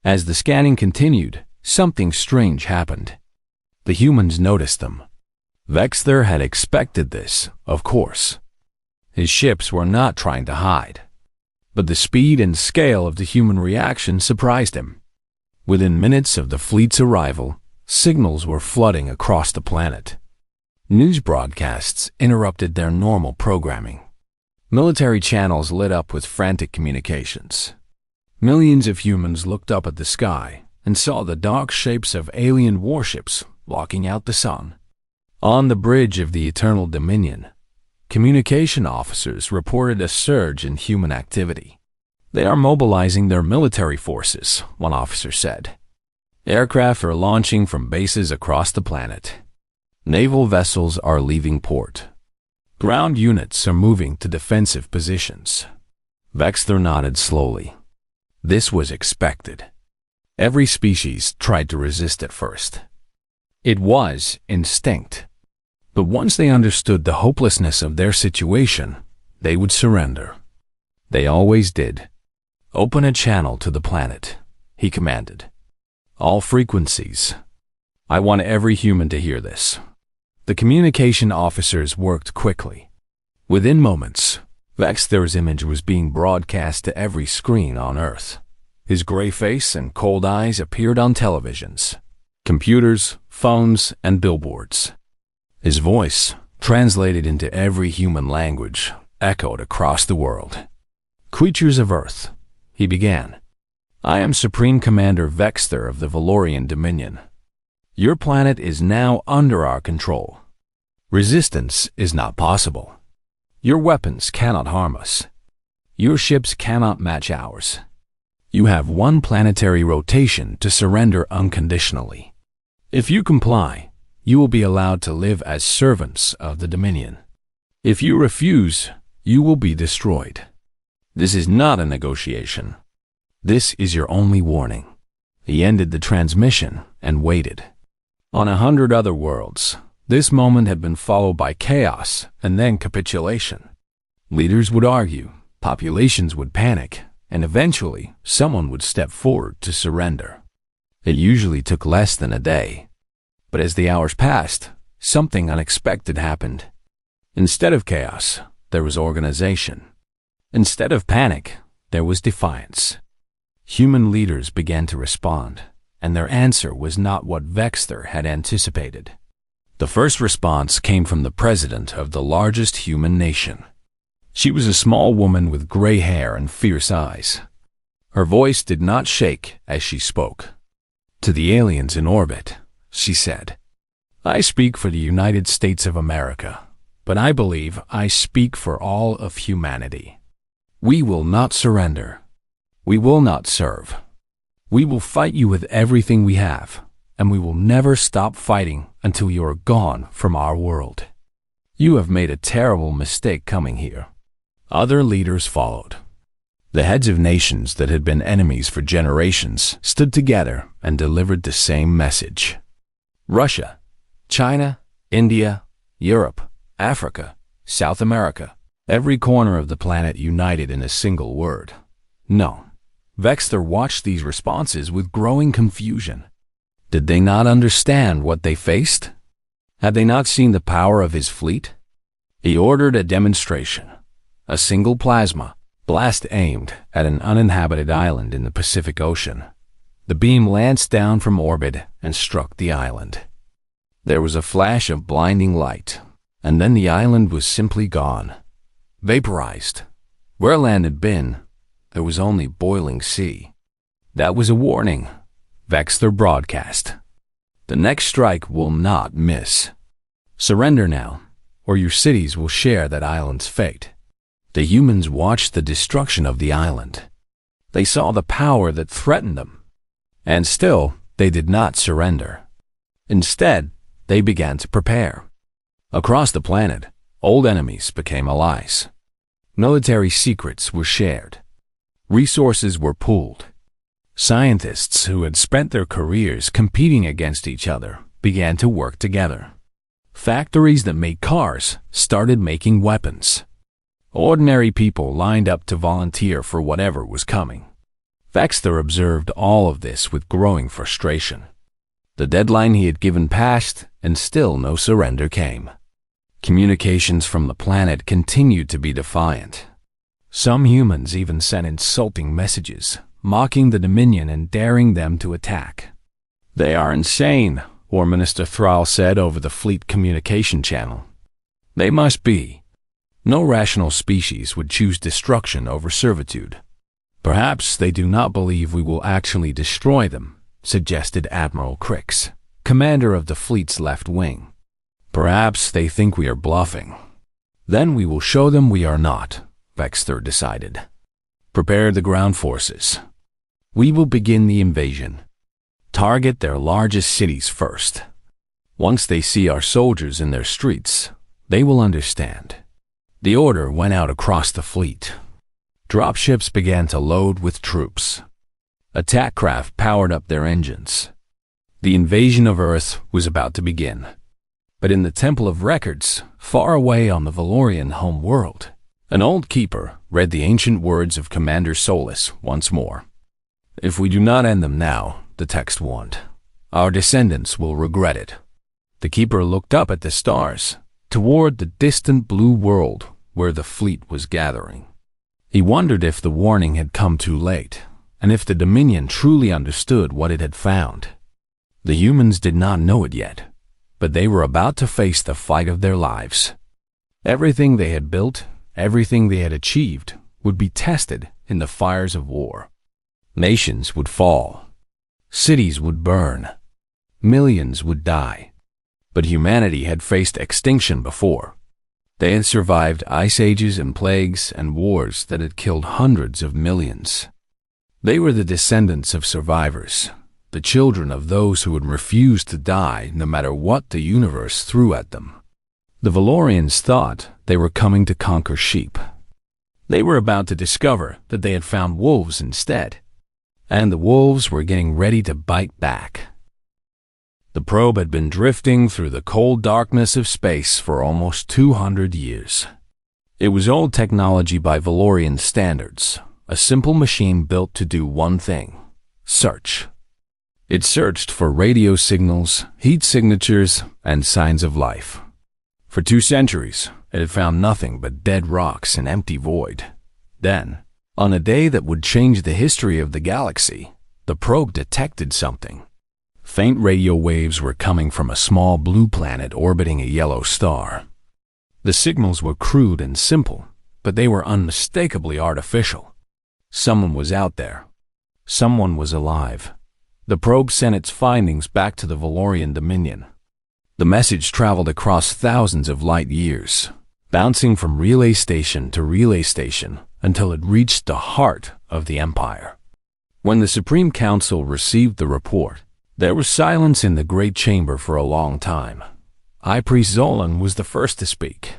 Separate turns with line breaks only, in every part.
As the scanning continued, something strange happened. The humans noticed them. Vexter had expected this, of course. His ships were not trying to hide. But the speed and scale of the human reaction surprised him. Within minutes of the fleet's arrival, signals were flooding across the planet. News broadcasts interrupted their normal programming. Military channels lit up with frantic communications. Millions of humans looked up at the sky and saw the dark shapes of alien warships blocking out the sun. On the bridge of the Eternal Dominion, communication officers reported a surge in human activity. "They are mobilizing their military forces," one officer said. "Aircraft are launching from bases across the planet. Naval vessels are leaving port. Ground units are moving to defensive positions." Vexter nodded slowly. This was expected. Every species tried to resist at first. It was instinct. But once they understood the hopelessness of their situation, they would surrender. They always did. "Open a channel to the planet," he commanded. "All frequencies. I want every human to hear this." The communication officers worked quickly. Within moments, Vexter's image was being broadcast to every screen on Earth. His gray face and cold eyes appeared on televisions, computers, phones, and billboards. His voice, translated into every human language, echoed across the world. "Creatures of Earth," he began. "I am Supreme Commander Vexter of the Valorian Dominion. Your planet is now under our control. Resistance is not possible. Your weapons cannot harm us. Your ships cannot match ours. You have one planetary rotation to surrender unconditionally. If you comply, you will be allowed to live as servants of the Dominion. If you refuse, you will be destroyed. This is not a negotiation. This is your only warning." He ended the transmission and waited. On 100 other worlds, this moment had been followed by chaos and then capitulation. Leaders would argue, populations would panic, and eventually someone would step forward to surrender. It usually took less than a day. But as the hours passed, something unexpected happened. Instead of chaos, there was organization. Instead of panic, there was defiance. Human leaders began to respond, and their answer was not what Vexter had anticipated. The first response came from the president of the largest human nation. She was a small woman with gray hair and fierce eyes. Her voice did not shake as she spoke. "To the aliens in orbit," she said, "I speak for the United States of America, but I believe I speak for all of humanity. We will not surrender. We will not serve. We will fight you with everything we have, and we will never stop fighting until you are gone from our world. You have made a terrible mistake coming here." Other leaders followed. The heads of nations that had been enemies for generations stood together and delivered the same message. Russia, China, India, Europe, Africa, South America, every corner of the planet united in a single word: no. Vexter watched these responses with growing confusion. Did they not understand what they faced? Had they not seen the power of his fleet? He ordered a demonstration. A single plasma blast aimed at an uninhabited island in the Pacific Ocean. The beam lanced down from orbit and struck the island. There was a flash of blinding light, and then the island was simply gone, vaporized. Where land had been, there was only boiling sea. That was a warning, Vexter broadcast. The next strike will not miss. Surrender now, or your cities will share that island's fate. The humans watched the destruction of the island. They saw the power that threatened them. And still, they did not surrender. Instead, they began to prepare. Across the planet, old enemies became allies. Military secrets were shared. Resources were pooled. Scientists who had spent their careers competing against each other began to work together. Factories that made cars started making weapons. Ordinary people lined up to volunteer for whatever was coming. Vexter observed all of this with growing frustration. The deadline he had given passed, and still no surrender came. Communications from the planet continued to be defiant. Some humans even sent insulting messages, mocking the Dominion and daring them to attack. "They are insane," War Minister Thrall said over the fleet communication channel. "They must be. No rational species would choose destruction over servitude." "Perhaps they do not believe we will actually destroy them," suggested Admiral Crix, commander of the fleet's left wing. "Perhaps they think we are bluffing. Then we will show them we are not," Vexter decided. "Prepare the ground forces. We will begin the invasion. Target their largest cities first. Once they see our soldiers in their streets, they will understand." The order went out across the fleet. Dropships began to load with troops. Attack craft powered up their engines. The invasion of Earth was about to begin. But in the Temple of Records, far away on the Valorian home world, an old keeper read the ancient words of Commander Solus once more. "If we do not end them now," the text warned, "our descendants will regret it." The keeper looked up at the stars, toward the distant blue world where the fleet was gathering. He wondered if the warning had come too late, and if the Dominion truly understood what it had found. The humans did not know it yet, but they were about to face the fight of their lives. Everything they had built, everything they had achieved, would be tested in the fires of war. Nations would fall. Cities would burn. Millions would die. But humanity had faced extinction before. They had survived ice ages and plagues and wars that had killed hundreds of millions. They were the descendants of survivors, the children of those who had refused to die no matter what the universe threw at them. The Valorians thought they were coming to conquer sheep. They were about to discover that they had found wolves instead, and the wolves were getting ready to bite back. The probe had been drifting through the cold darkness of space for almost 200 years. It was old technology by Valorian standards, a simple machine built to do one thing: search. It searched for radio signals, heat signatures, and signs of life. For 2 centuries, it had found nothing but dead rocks and empty void. Then, on a day that would change the history of the galaxy, the probe detected something. Faint radio waves were coming from a small blue planet orbiting a yellow star. The signals were crude and simple, but they were unmistakably artificial. Someone was out there. Someone was alive. The probe sent its findings back to the Valorian Dominion. The message traveled across thousands of light years, bouncing from relay station to relay station until it reached the heart of the Empire. When the Supreme Council received the report, there was silence in the great chamber for a long time. High Priest Zolan was the first to speak.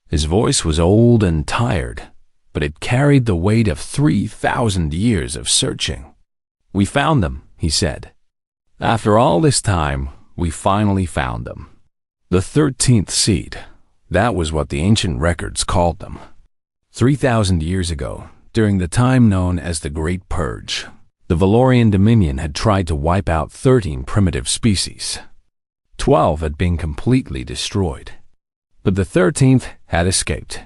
His voice was old and tired, but it carried the weight of 3,000 years of searching. "We found them," he said. "After all this time, we finally found them. The 13th seed, that was what the ancient records called them. 3,000 years ago, during the time known as the Great Purge, the Valorian Dominion had tried to wipe out 13 primitive species. 12 had been completely destroyed, but the 13th had escaped.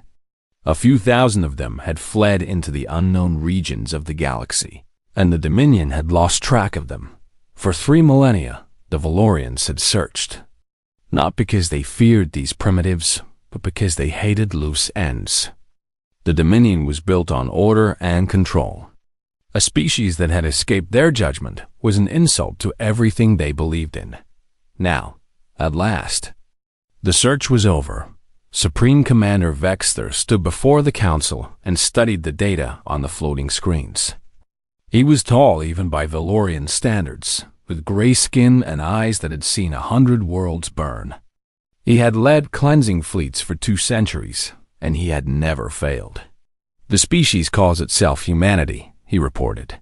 A few thousand of them had fled into the unknown regions of the galaxy, and the Dominion had lost track of them. For 3 millennia, the Valorians had searched, not because they feared these primitives, but because they hated loose ends. The Dominion was built on order and control. A species that had escaped their judgment was an insult to everything they believed in. Now, at last, the search was over. Supreme Commander Vexter stood before the council and studied the data on the floating screens. He was tall even by Valorian standards, with gray skin and eyes that had seen 100 worlds burn. He had led cleansing fleets for 2 centuries, and he had never failed. "The species calls itself humanity," he reported.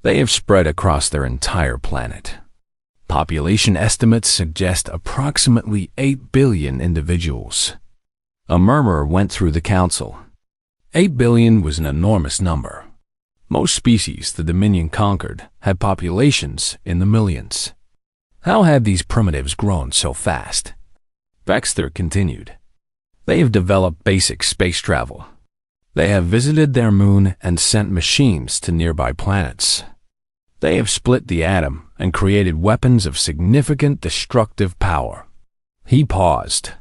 "They have spread across their entire planet. Population estimates suggest approximately 8 billion individuals." A murmur went through the council. 8 billion was an enormous number. Most species the Dominion conquered had populations in the millions. How had these primitives grown so fast? Vexter continued. They have developed basic space travel. They have visited their moon and sent machines to nearby planets. They have split the atom and created weapons of significant destructive power. He paused.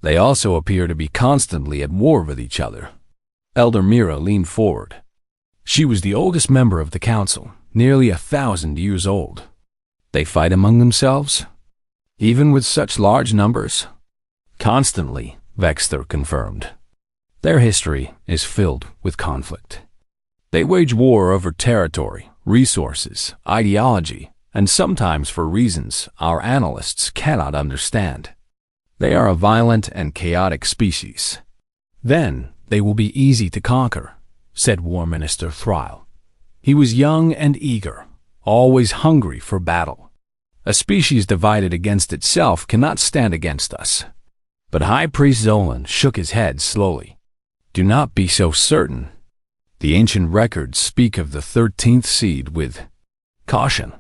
They also appear to be constantly at war with each other. Elder Mira leaned forward. She was the oldest member of the council, nearly 1,000 years old. They fight among themselves? Even with such large numbers? Constantly, Vexter confirmed. Their history is filled with conflict. They wage war over territory, resources, ideology, and sometimes for reasons our analysts cannot understand. They are a violent and chaotic species. Then they will be easy to conquer, said War Minister Thryle. He was young and eager, always hungry for battle. A species divided against itself cannot stand against us. But High Priest Zolan shook his head slowly. Do not be so certain. The ancient records speak of the 13th seed with caution.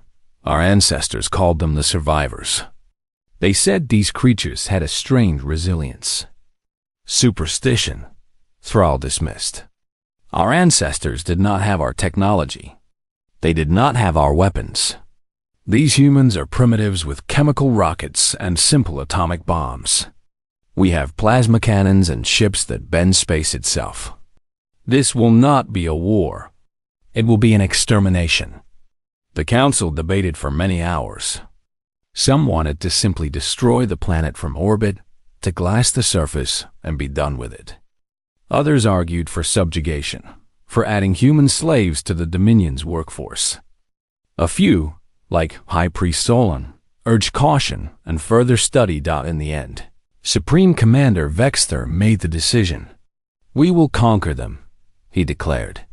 Our ancestors called them the survivors. They said these creatures had a strange resilience. Superstition, Thrall dismissed. Our ancestors did not have our technology. They did not have our weapons. These humans are primitives with chemical rockets and simple atomic bombs. We have plasma cannons and ships that bend space itself. This will not be a war. It will be an extermination. The council debated for many hours. Some wanted to simply destroy the planet from orbit, to glass the surface and be done with it. Others argued for subjugation, for adding human slaves to the Dominion's workforce. A few, like High Priest Zolan, urged caution and further study. In the end, Supreme Commander Vexter made the decision. We will conquer them, he declared.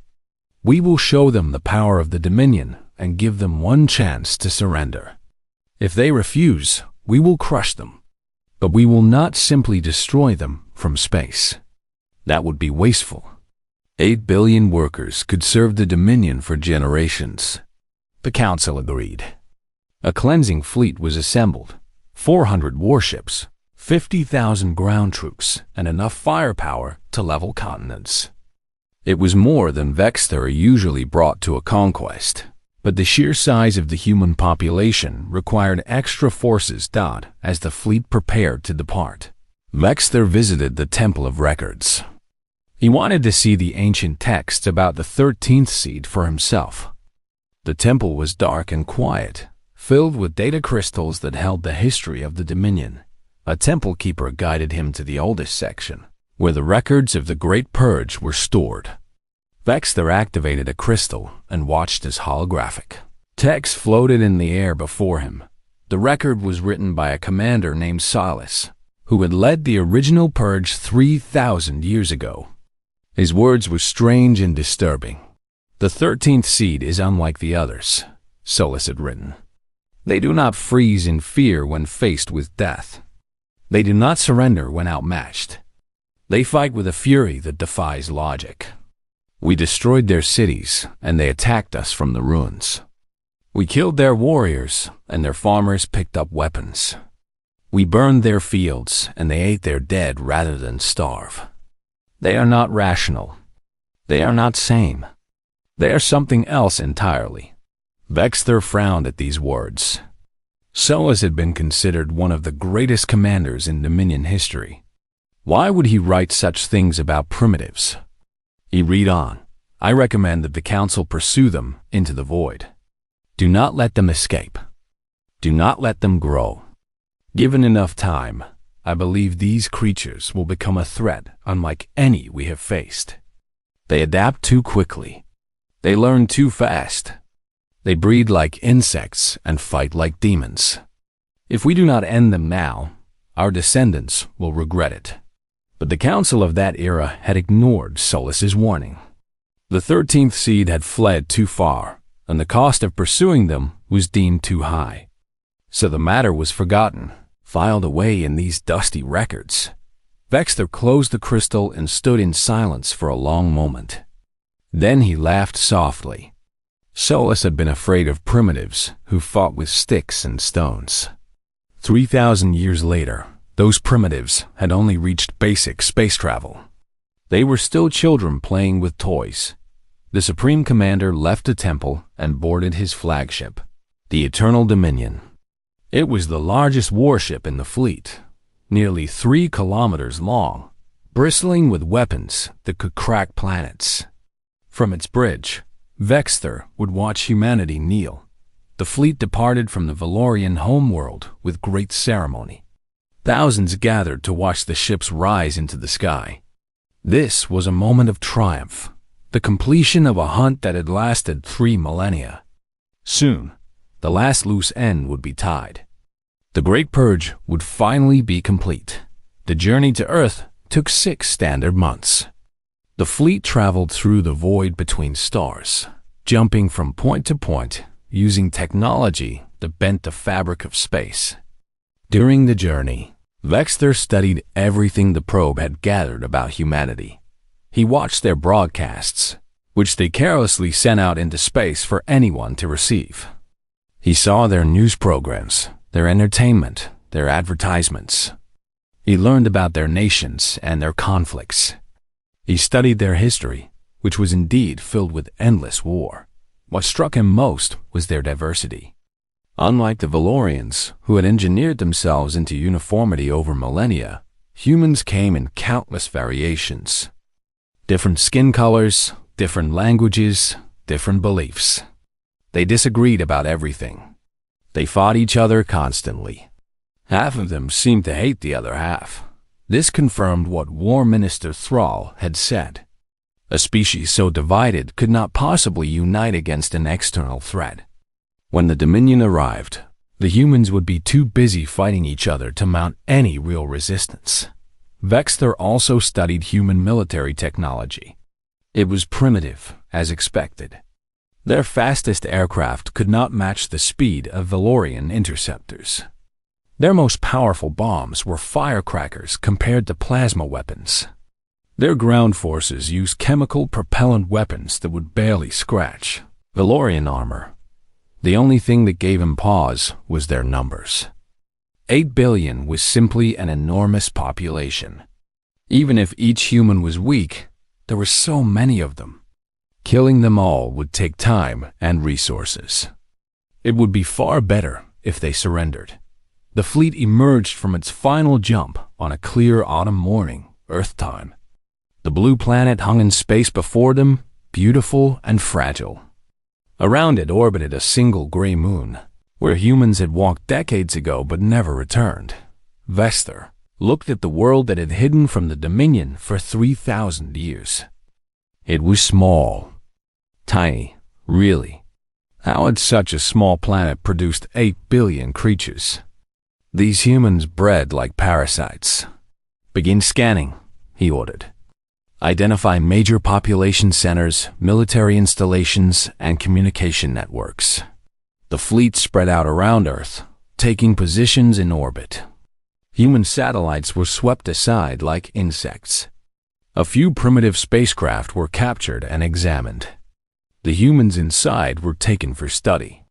We will show them the power of the Dominion and give them one chance to surrender. If they refuse, we will crush them. But we will not simply destroy them from space. That would be wasteful. 8 billion workers could serve the Dominion for generations. The Council agreed. A cleansing fleet was assembled, 400 warships, 50,000 ground troops, and enough firepower to level continents. It was more than Vexter usually brought to a conquest, but the sheer size of the human population required extra forces. As the fleet prepared to depart, Vexter visited the Temple of Records. He wanted to see the ancient texts about the 13th seed for himself. The temple was dark and quiet, filled with data crystals that held the history of the Dominion. A temple keeper guided him to the oldest section, where the records of the Great Purge were stored. Vexter activated a crystal and watched as holographic text floated in the air before him. The record was written by a commander named Silas, who had led the original purge 3,000 years ago. His words were strange and disturbing. The 13th seed is unlike the others, Solus had written. They do not freeze in fear when faced with death. They do not surrender when outmatched. They fight with a fury that defies logic. We destroyed their cities, and they attacked us from the ruins. We killed their warriors, and their farmers picked up weapons. We burned their fields, and they ate their dead rather than starve. They are not rational. They are not sane. They are something else entirely. Vexter frowned at these words. Solus had been considered one of the greatest commanders in Dominion history. Why would he write such things about primitives? He read on. I recommend that the council pursue them into the void. Do not let them escape. Do not let them grow. Given enough time, I believe these creatures will become a threat unlike any we have faced. They adapt too quickly. They learn too fast. They breed like insects and fight like demons. If we do not end them now, our descendants will regret it. But the council of that era had ignored Solus's warning. The 13th seed had fled too far, and the cost of pursuing them was deemed too high. So the matter was forgotten, filed away in these dusty records. Vexter closed the crystal and stood in silence for a long moment. Then he laughed softly. Solus had been afraid of primitives who fought with sticks and stones. 3,000 years later, those primitives had only reached basic space travel. They were still children playing with toys. The Supreme Commander left the temple and boarded his flagship, the Eternal Dominion. It was the largest warship in the fleet, nearly 3 kilometers long, bristling with weapons that could crack planets. From its bridge, Vexter would watch humanity kneel. The fleet departed from the Valorian homeworld with great ceremony. Thousands gathered to watch the ships rise into the sky. This was a moment of triumph, the completion of a hunt that had lasted 3 millennia. Soon, the last loose end would be tied. The Great Purge would finally be complete. The journey to Earth took 6 standard months. The fleet traveled through the void between stars, jumping from point to point, using technology that bent the fabric of space. During the journey, Vexter studied everything the probe had gathered about humanity. He watched their broadcasts, which they carelessly sent out into space for anyone to receive. He saw their news programs, their entertainment, their advertisements. He learned about their nations and their conflicts. He studied their history, which was indeed filled with endless war. What struck him most was their diversity. Unlike the Valorians, who had engineered themselves into uniformity over millennia, humans came in countless variations. Different skin colors, different languages, different beliefs. They disagreed about everything. They fought each other constantly. Half of them seemed to hate the other half. This confirmed what War Minister Thrall had said. A species so divided could not possibly unite against an external threat. When the Dominion arrived, the humans would be too busy fighting each other to mount any real resistance. Vexter also studied human military technology. It was primitive, as expected. Their fastest aircraft could not match the speed of Valorian interceptors. Their most powerful bombs were firecrackers compared to plasma weapons. Their ground forces used chemical propellant weapons that would barely scratch Valorian armor. The only thing that gave him pause was their numbers. 8 billion was simply an enormous population. Even if each human was weak, there were so many of them. Killing them all would take time and resources. It would be far better if they surrendered. The fleet emerged from its final jump on a clear autumn morning, Earth time. The blue planet hung in space before them, beautiful and fragile. Around it orbited a single gray moon, where humans had walked decades ago but never returned. Vexter looked at the world that had hidden from the Dominion for 3,000 years. It was small. Tiny, really. How had such a small planet produced 8 billion creatures? These humans bred like parasites. Begin scanning, he ordered. Identify major population centers, military installations, and communication networks. The fleet spread out around Earth, taking positions in orbit. Human satellites were swept aside like insects. A few primitive spacecraft were captured and examined. The humans inside were taken for study.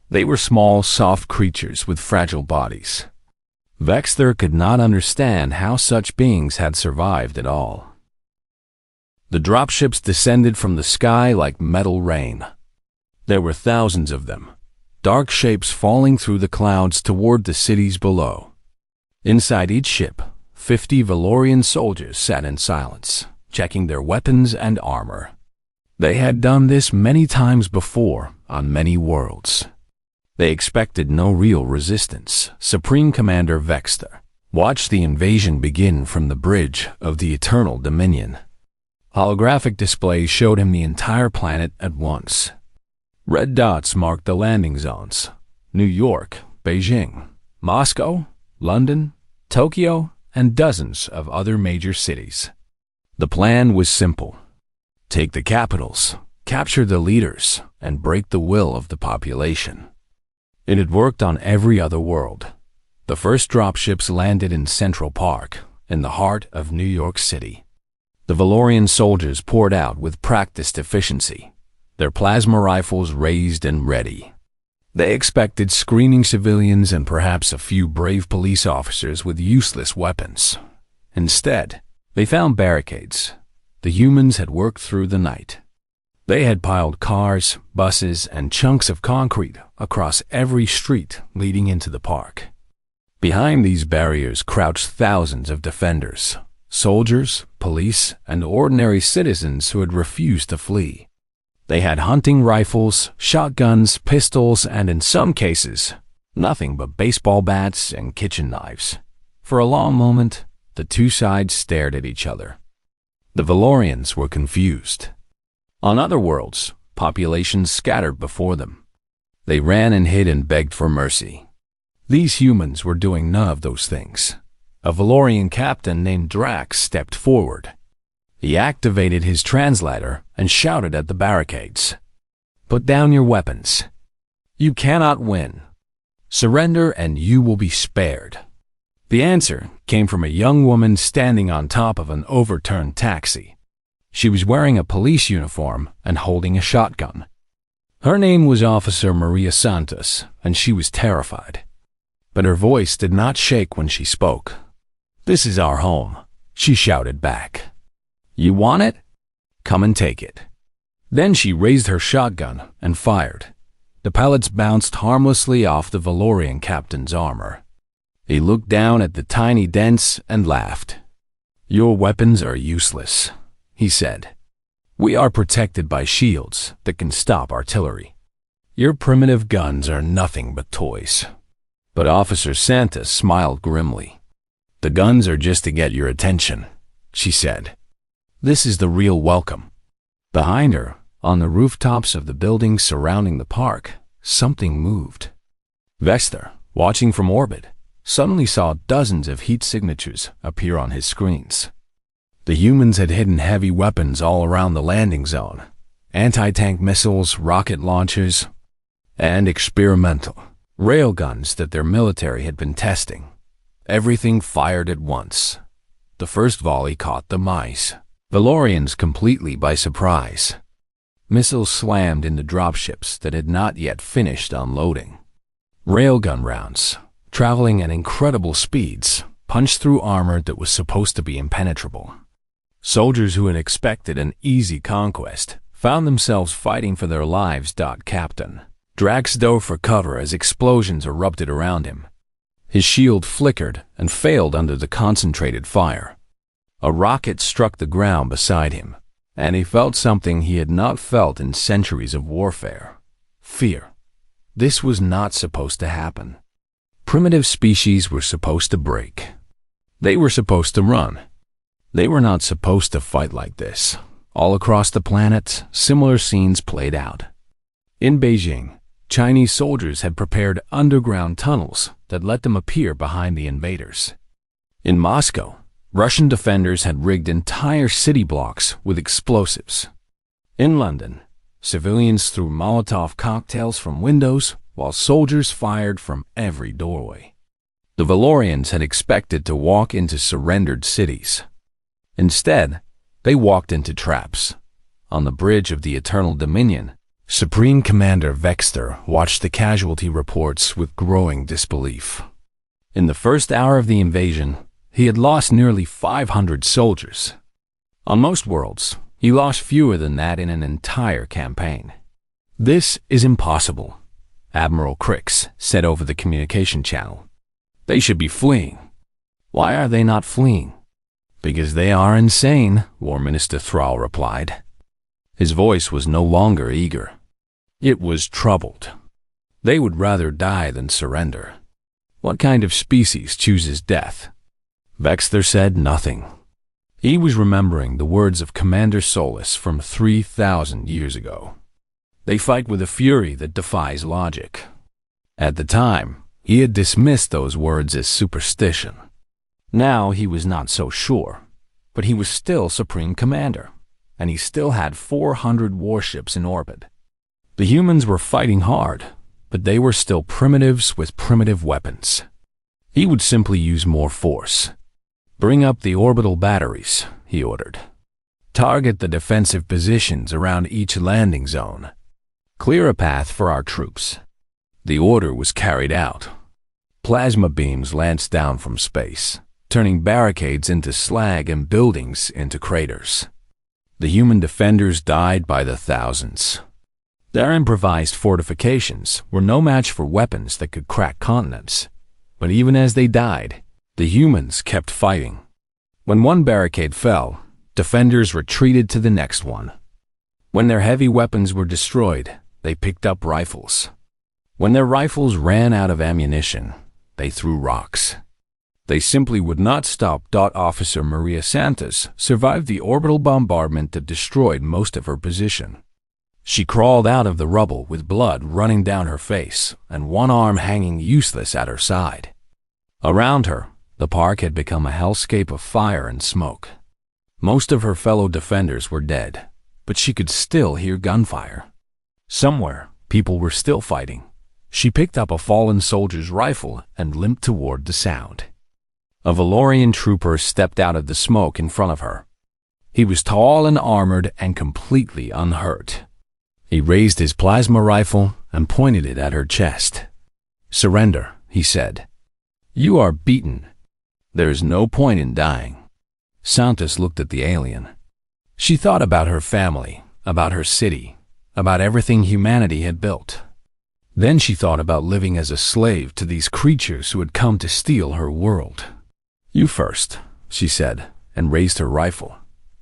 They were small, soft creatures with fragile bodies. Vexter could not understand how such beings had survived at all. The dropships descended from the sky like metal rain. There were thousands of them, dark shapes falling through the clouds toward the cities below. Inside each ship, 50 Valorian soldiers sat in silence, checking their weapons and armor. They had done this many times before on many worlds. They expected no real resistance. Supreme Commander Vexter watched the invasion begin from the bridge of the Eternal Dominion. Holographic displays showed him the entire planet at once. Red dots marked the landing zones: New York, Beijing, Moscow, London, Tokyo, and dozens of other major cities. The plan was simple. Take the capitals, capture the leaders, and break the will of the population. It had worked on every other world. The first dropships landed in Central Park, in the heart of New York City. The Valorian soldiers poured out with practiced efficiency, their plasma rifles raised and ready. They expected screaming civilians and perhaps a few brave police officers with useless weapons. Instead, they found barricades. The humans had worked through the night. They had piled cars, buses, and chunks of concrete across every street leading into the park. Behind these barriers crouched thousands of defenders, soldiers, police, and ordinary citizens who had refused to flee. They had hunting rifles, shotguns, pistols, and in some cases, nothing but baseball bats and kitchen knives. For a long moment, the two sides stared at each other. The Valorians were confused. On other worlds, populations scattered before them. They ran and hid and begged for mercy. These humans were doing none of those things. A Valorian captain named Drax stepped forward. He activated his translator and shouted at the barricades. "Put down your weapons. You cannot win. Surrender and you will be spared." The answer came from a young woman standing on top of an overturned taxi. She was wearing a police uniform and holding a shotgun. Her name was Officer Maria Santos, and she was terrified. But her voice did not shake when she spoke. "This is our home," she shouted back. "You want it? Come and take it." Then she raised her shotgun and fired. The pellets bounced harmlessly off the Valorian captain's armor. He looked down at the tiny dents and laughed. "Your weapons are useless," he said. "We are protected by shields that can stop artillery. Your primitive guns are nothing but toys." But Officer Santos smiled grimly. "The guns are just to get your attention," she said. "This is the real welcome." Behind her, on the rooftops of the buildings surrounding the park, something moved. Vexter, watching from orbit, suddenly saw dozens of heat signatures appear on his screens. The humans had hidden heavy weapons all around the landing zone, anti-tank missiles, rocket launchers, and experimental railguns that their military had been testing. Everything fired at once. The first volley caught the mice, Valorians completely by surprise. Missiles slammed into dropships that had not yet finished unloading. Railgun rounds, traveling at incredible speeds, punched through armor that was supposed to be impenetrable. Soldiers who had expected an easy conquest found themselves fighting for their lives. Captain Drax dove for cover as explosions erupted around him. His shield flickered and failed under the concentrated fire. A rocket struck the ground beside him, and he felt something he had not felt in centuries of warfare: fear. This was not supposed to happen. Primitive species were supposed to break. They were supposed to run. They were not supposed to fight like this. All across the planet, similar scenes played out. In Beijing, Chinese soldiers had prepared underground tunnels that let them appear behind the invaders. In Moscow, Russian defenders had rigged entire city blocks with explosives. In London, civilians threw Molotov cocktails from windows while soldiers fired from every doorway. The Valorians had expected to walk into surrendered cities. Instead, they walked into traps. On the bridge of the Eternal Dominion, Supreme Commander Vexter watched the casualty reports with growing disbelief. In the first hour of the invasion, he had lost nearly 500 soldiers. On most worlds, he lost fewer than that in an entire campaign. "This is impossible," Admiral Crix said over the communication channel. "They should be fleeing." "Why are they not fleeing?" "Because they are insane," War Minister Thrall replied. His voice was no longer eager. It was troubled. They would rather die than surrender. What kind of species chooses death? Vexter said nothing. He was remembering the words of Commander Solus from 3,000 years ago. They fight with a fury that defies logic. At the time, he had dismissed those words as superstition. Now he was not so sure, but he was still Supreme Commander, and he still had 400 warships in orbit. The humans were fighting hard, but they were still primitives with primitive weapons. He would simply use more force. "Bring up the orbital batteries," he ordered. Target the defensive positions around each landing zone. Clear a path for our troops. The order was carried out. Plasma beams lanced down from space, turning barricades into slag and buildings into craters. The human defenders died by the thousands. Their improvised fortifications were no match for weapons that could crack continents. But even as they died, the humans kept fighting. When one barricade fell, defenders retreated to the next one. When their heavy weapons were destroyed, they picked up rifles. When their rifles ran out of ammunition, they threw rocks. They simply would not stop. Officer Maria Santos survived the orbital bombardment that destroyed most of her position. She crawled out of the rubble with blood running down her face and one arm hanging useless at her side. Around her, the park had become a hellscape of fire and smoke. Most of her fellow defenders were dead, but she could still hear gunfire. Somewhere, people were still fighting. She picked up a fallen soldier's rifle and limped toward the sound. A Valorian trooper stepped out of the smoke in front of her. He was tall and armored and completely unhurt. He raised his plasma rifle and pointed it at her chest. "Surrender," he said. "You are beaten. There is no point in dying." Santos looked at the alien. She thought about her family, about her city, about everything humanity had built. Then she thought about living as a slave to these creatures who had come to steal her world. "You first," she said, and raised her rifle.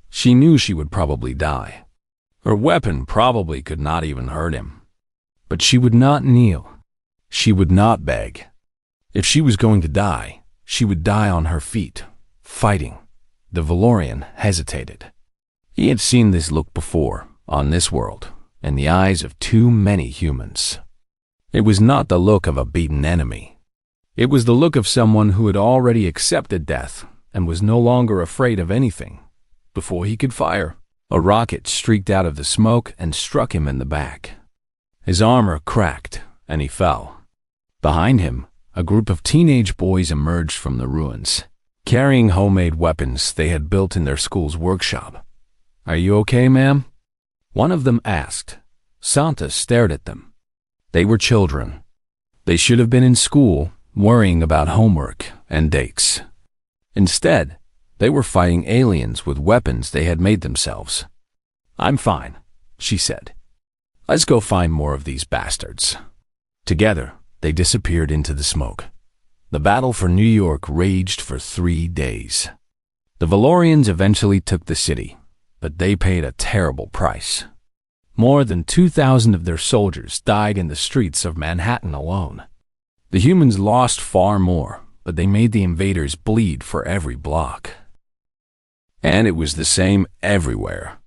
She knew she would probably die. Her weapon probably could not even hurt him. But she would not kneel. She would not beg. If she was going to die, she would die on her feet, fighting. The Valorian hesitated. He had seen this look before, on this world, in the eyes of too many humans. It was not the look of a beaten enemy. It was the look of someone who had already accepted death and was no longer afraid of anything. Before he could fire, a rocket streaked out of the smoke and struck him in the back. His armor cracked, and he fell. Behind him, a group of teenage boys emerged from the ruins, carrying homemade weapons they had built in their school's workshop. "Are you okay, ma'am?" one of them asked. Santos stared at them. They were children. They should have been in school, worrying about homework and dates. Instead, they were fighting aliens with weapons they had made themselves. "I'm fine," she said. "Let's go find more of these bastards." Together, they disappeared into the smoke. The battle for New York raged for 3 days. The Valorians eventually took the city, but they paid a terrible price. More than 2,000 of their soldiers died in the streets of Manhattan alone. The humans lost far more, but they made the invaders bleed for every block. And it was the same everywhere.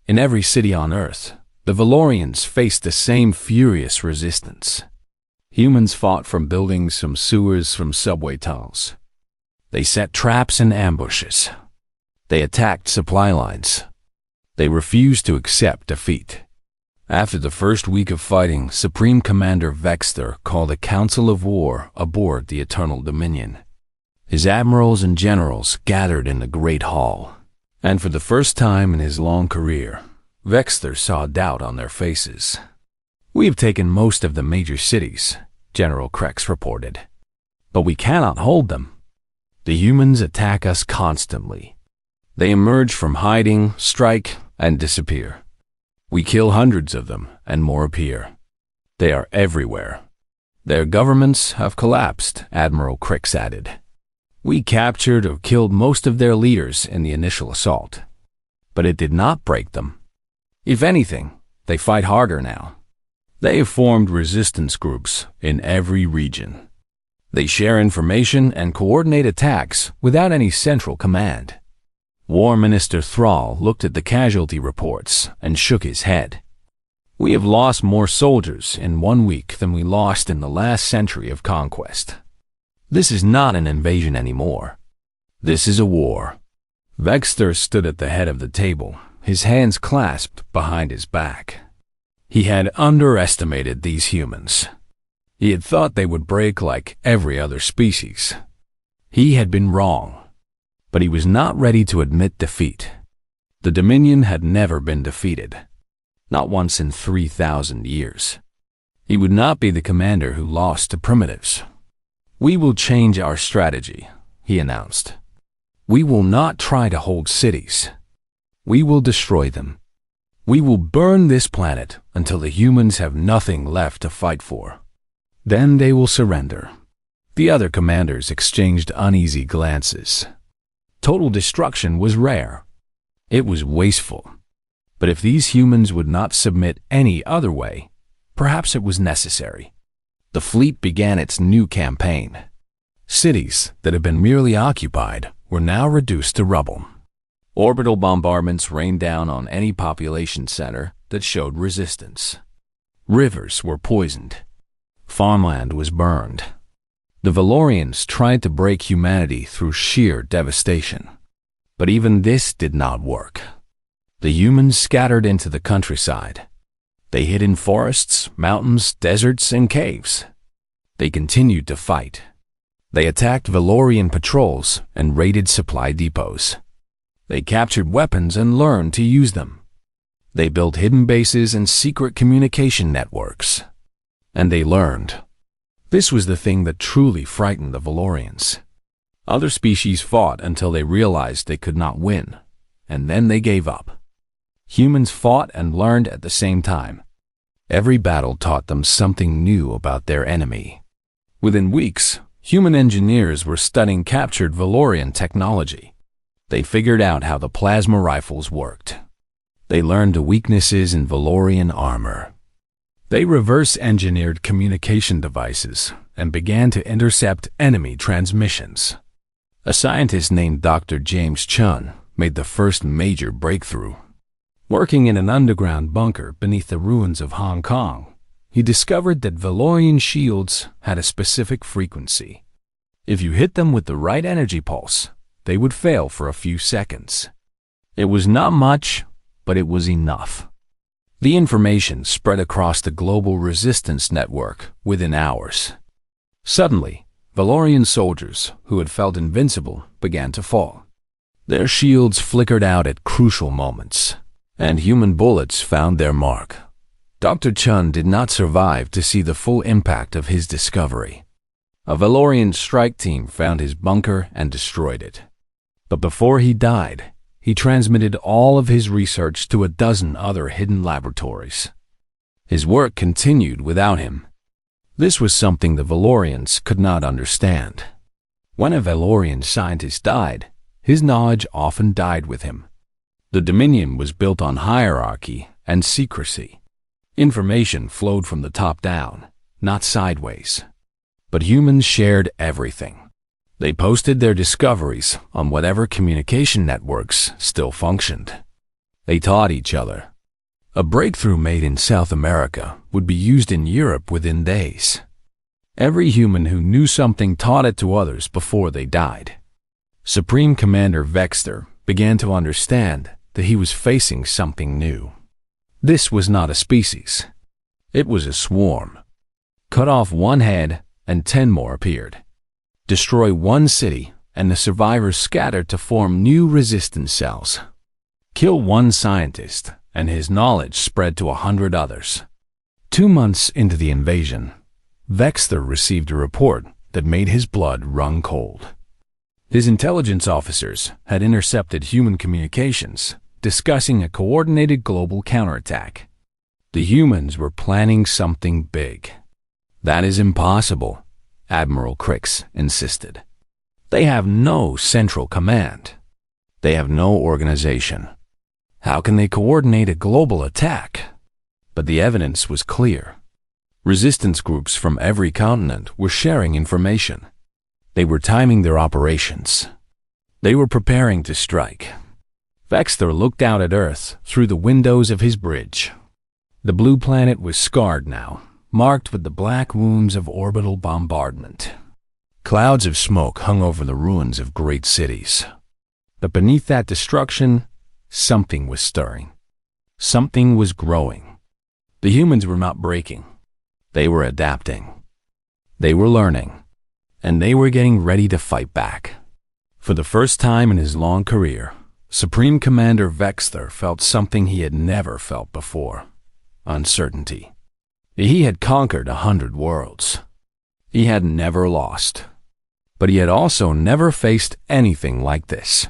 In every city on Earth, the Valorians faced the same furious resistance. Humans fought from buildings, from sewers, from subway tunnels. They set traps and ambushes. They attacked supply lines. They refused to accept defeat. After the first week of fighting, Supreme Commander Vexter called a council of war aboard the Eternal Dominion. His admirals and generals gathered in the Great Hall, and for the first time in his long career, Vexter saw doubt on their faces. "We have taken most of the major cities," General Krex reported, "but we cannot hold them. The humans attack us constantly. They emerge from hiding, strike, and disappear. We kill hundreds of them, and more appear. They are everywhere. Their governments have collapsed," Admiral Krex added. "We captured or killed most of their leaders in the initial assault. But it did not break them. If anything, they fight harder now. They have formed resistance groups in every region. They share information and coordinate attacks without any central command." War Minister Thrall looked at the casualty reports and shook his head. "We have lost more soldiers in 1 week than we lost in the last century of conquest. This is not an invasion anymore. This is a war." Vexter stood at the head of the table, his hands clasped behind his back. He had underestimated these humans. He had thought they would break like every other species. He had been wrong. But he was not ready to admit defeat. The Dominion had never been defeated, not once in 3,000 years. He would not be the commander who lost to primitives. "We will change our strategy," he announced. "We will not try to hold cities. We will destroy them. We will burn this planet until the humans have nothing left to fight for. Then they will surrender." The other commanders exchanged uneasy glances. Total destruction was rare. It was wasteful. But if these humans would not submit any other way, perhaps it was necessary. The fleet began its new campaign. Cities that had been merely occupied were now reduced to rubble. Orbital bombardments rained down on any population center that showed resistance. Rivers were poisoned. Farmland was burned. The Valorians tried to break humanity through sheer devastation. But even this did not work. The humans scattered into the countryside. They hid in forests, mountains, deserts, and caves. They continued to fight. They attacked Valorian patrols and raided supply depots. They captured weapons and learned to use them. They built hidden bases and secret communication networks. And they learned. This was the thing that truly frightened the Valorians. Other species fought until they realized they could not win, and then they gave up. Humans fought and learned at the same time. Every battle taught them something new about their enemy. Within weeks, human engineers were studying captured Valorian technology. They figured out how the plasma rifles worked. They learned the weaknesses in Valorian armor. They reverse-engineered communication devices and began to intercept enemy transmissions. A scientist named Dr. James Chun made the first major breakthrough. Working in an underground bunker beneath the ruins of Hong Kong, he discovered that Valorian shields had a specific frequency. If you hit them with the right energy pulse, they would fail for a few seconds. It was not much, but it was enough. The information spread across the global resistance network within hours. Suddenly, Valorian soldiers who had felt invincible began to fall. Their shields flickered out at crucial moments, and human bullets found their mark. Dr. Chun did not survive to see the full impact of his discovery. A Valorian strike team found his bunker and destroyed it. But before he died, he transmitted all of his research to a dozen other hidden laboratories. His work continued without him. This was something the Valorians could not understand. When a Valorian scientist died, his knowledge often died with him. The Dominion was built on hierarchy and secrecy. Information flowed from the top down, not sideways. But humans shared everything. They posted their discoveries on whatever communication networks still functioned. They taught each other. A breakthrough made in South America would be used in Europe within days. Every human who knew something taught it to others before they died. Supreme Commander Vexter began to understand that he was facing something new. This was not a species. It was a swarm. Cut off one head and 10 more appeared. Destroy one city and the survivors scattered to form new resistance cells. Kill one scientist and his knowledge spread to 100 others. 2 months into the invasion, Vexter received a report that made his blood run cold. His intelligence officers had intercepted human communications, discussing a coordinated global counterattack. The humans were planning something big. "That is impossible," Admiral Crix insisted. "They have no central command. They have no organization. How can they coordinate a global attack?" But the evidence was clear. Resistance groups from every continent were sharing information. They were timing their operations. They were preparing to strike. Vexter looked out at Earth through the windows of his bridge. The blue planet was scarred now, marked with the black wounds of orbital bombardment. Clouds of smoke hung over the ruins of great cities. But beneath that destruction, something was stirring. Something was growing. The humans were not breaking. They were adapting. They were learning. And they were getting ready to fight back. For the first time in his long career, Supreme Commander Vexler felt something he had never felt before: uncertainty. He had conquered 100 worlds. He had never lost. But he had also never faced anything like this.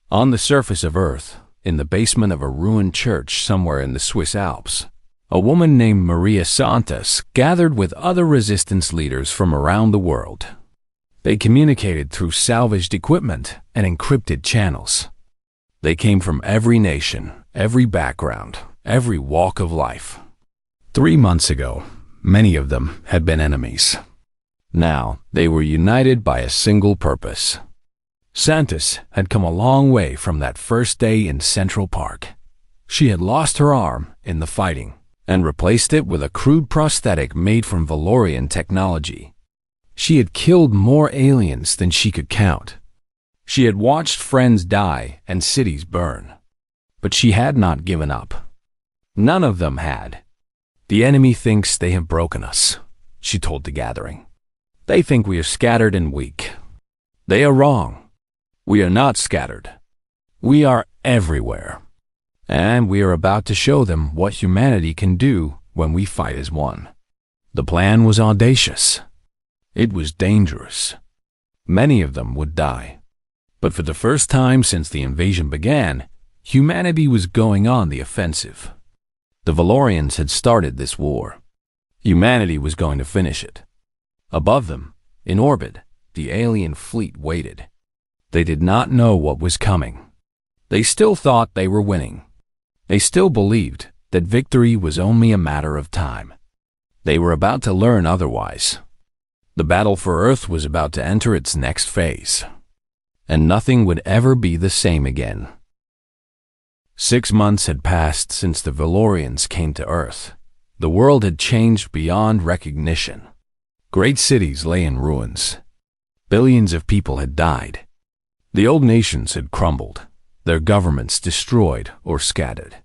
On the surface of Earth, in the basement of a ruined church somewhere in the Swiss Alps, a woman named Maria Santos gathered with other resistance leaders from around the world. They communicated through salvaged equipment and encrypted channels. They came from every nation, every background, every walk of life. 3 months ago, many of them had been enemies. Now, they were united by a single purpose. Santos had come a long way from that first day in Central Park. She had lost her arm in the fighting and replaced it with a crude prosthetic made from Valorian technology. She had killed more aliens than she could count. She had watched friends die and cities burn. But she had not given up. None of them had. "The enemy thinks they have broken us," she told the gathering. "They think we are scattered and weak. They are wrong. We are not scattered. We are everywhere. And we are about to show them what humanity can do when we fight as one." The plan was audacious. It was dangerous. Many of them would die. But for the first time since the invasion began, humanity was going on the offensive. The Valorians had started this war. Humanity was going to finish it. Above them, in orbit, the alien fleet waited. They did not know what was coming. They still thought they were winning. They still believed that victory was only a matter of time. They were about to learn otherwise. The battle for Earth was about to enter its next phase. And nothing would ever be the same again. 6 months had passed since the Valorians came to Earth. The world had changed beyond recognition. Great cities lay in ruins. Billions of people had died. The old nations had crumbled, their governments destroyed or scattered.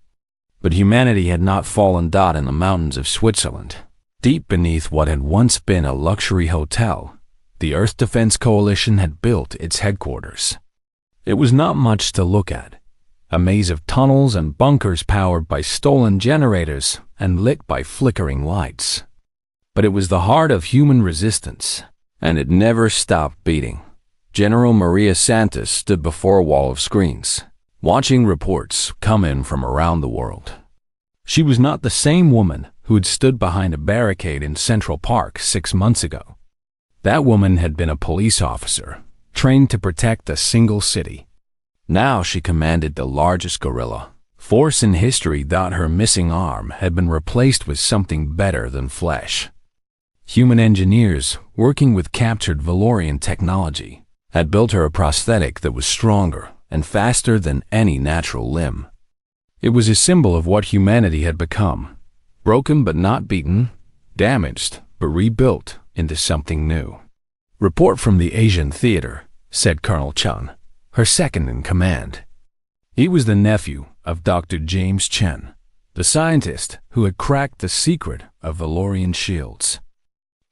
But humanity had not fallen dead in the mountains of Switzerland. Deep beneath what had once been a luxury hotel, the Earth Defense Coalition had built its headquarters. It was not much to look at. A maze of tunnels and bunkers powered by stolen generators and lit by flickering lights. But it was the heart of human resistance, and it never stopped beating. General Maria Santos stood before a wall of screens, watching reports come in from around the world. She was not the same woman who had stood behind a barricade in Central Park 6 months ago. That woman had been a police officer, trained to protect a single city. Now she commanded the largest guerrilla force in history that her missing arm had been replaced with something better than flesh. Human engineers, working with captured Valorian technology, had built her a prosthetic that was stronger and faster than any natural limb. It was a symbol of what humanity had become: broken but not beaten, damaged but rebuilt into something new. "Report from the Asian theater," said Colonel Chun, her second in command. He was the nephew of Dr. James Chen, the scientist who had cracked the secret of Valorian shields.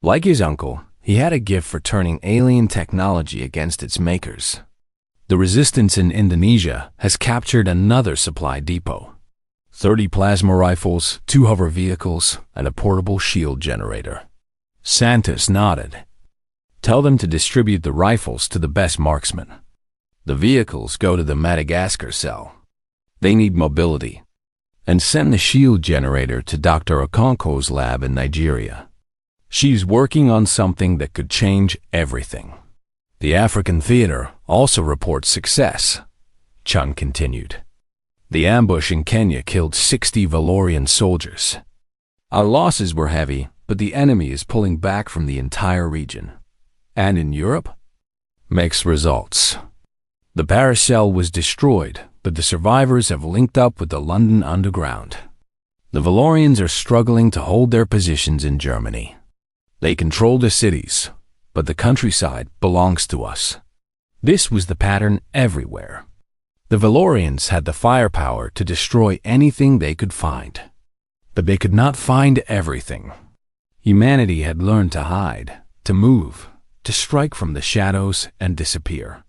Like his uncle, he had a gift for turning alien technology against its makers. The resistance in Indonesia has captured another supply depot: 30 plasma rifles, 2 hover vehicles, and a portable shield generator. Santos nodded. "Tell them to distribute the rifles to the best marksmen. The vehicles go to the Madagascar cell. They need mobility. And send the shield generator to Dr. Okonko's lab in Nigeria. She's working on something that could change everything." "The African theater also reports success," Chun continued. "The ambush in Kenya killed 60 Valorian soldiers. Our losses were heavy, but the enemy is pulling back from the entire region. And in Europe? Mixed results. The Paris cell was destroyed, but the survivors have linked up with the London Underground. The Valorians are struggling to hold their positions in Germany. They control the cities, but the countryside belongs to us." This was the pattern everywhere. The Valorians had the firepower to destroy anything they could find. But they could not find everything. Humanity had learned to hide, to move, to strike from the shadows and disappear.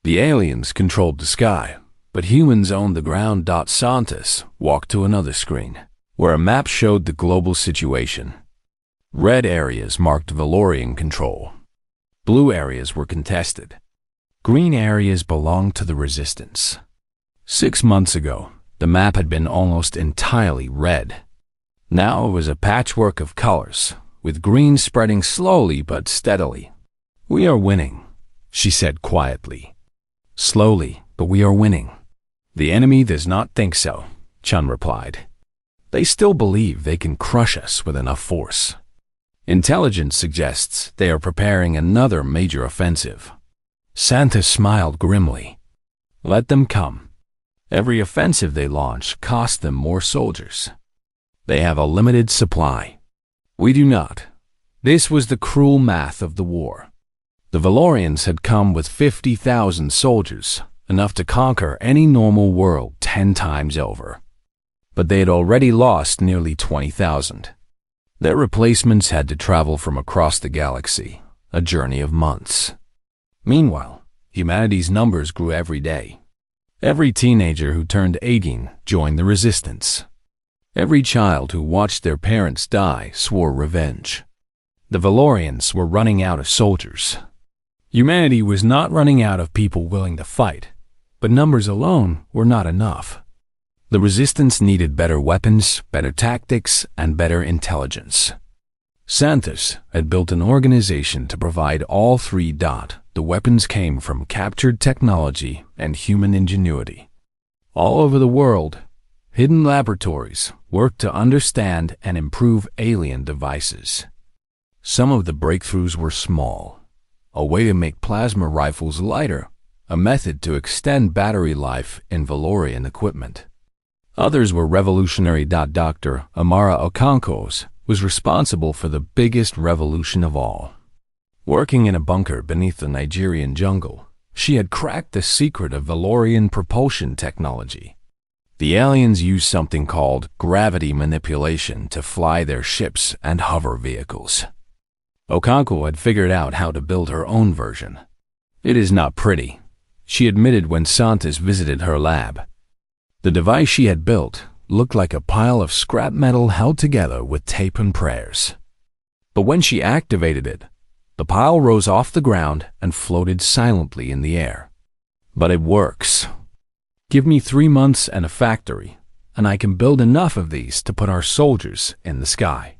The aliens controlled the sky, But humans owned the ground. Santos walked to another screen, where a map showed the global situation. Red areas marked Valorian control. Blue areas were contested. Green areas belonged to the Resistance. 6 months ago, the map had been almost entirely red. Now it was a patchwork of colors, with green spreading slowly but steadily. "We are winning," she said quietly. "Slowly, but we are winning." "The enemy does not think so," Chun replied. "They still believe they can crush us with enough force. Intelligence suggests they are preparing another major offensive." Santos smiled grimly. "Let them come. Every offensive they launch costs them more soldiers. They have a limited supply. We do not." This was the cruel math of the war. The Valorians had come with 50,000 soldiers, enough to conquer any normal world 10 times over. But they had already lost nearly 20,000. Their replacements had to travel from across the galaxy, a journey of months. Meanwhile, humanity's numbers grew every day. Every teenager who turned 18 joined the Resistance. Every child who watched their parents die swore revenge. The Valorians were running out of soldiers. Humanity was not running out of people willing to fight, but numbers alone were not enough. The Resistance needed better weapons, better tactics, and better intelligence. Santos had built an organization to provide all three. The weapons came from captured technology and human ingenuity. All over the world, hidden laboratories worked to understand and improve alien devices. Some of the breakthroughs were small: a way to make plasma rifles lighter, a method to extend battery life in Valorian equipment. Others were revolutionary. Dr. Amara Okonkwo's was responsible for the biggest revolution of all. Working in a bunker beneath the Nigerian jungle, she had cracked the secret of Valorian propulsion technology. The aliens used something called gravity manipulation to fly their ships and hover vehicles. Okonkwo had figured out how to build her own version. "It is not pretty," she admitted when Santos visited her lab. The device she had built looked like a pile of scrap metal held together with tape and prayers. But when she activated it, the pile rose off the ground and floated silently in the air. "But it works. Give me 3 months and a factory, and I can build enough of these to put our soldiers in the sky."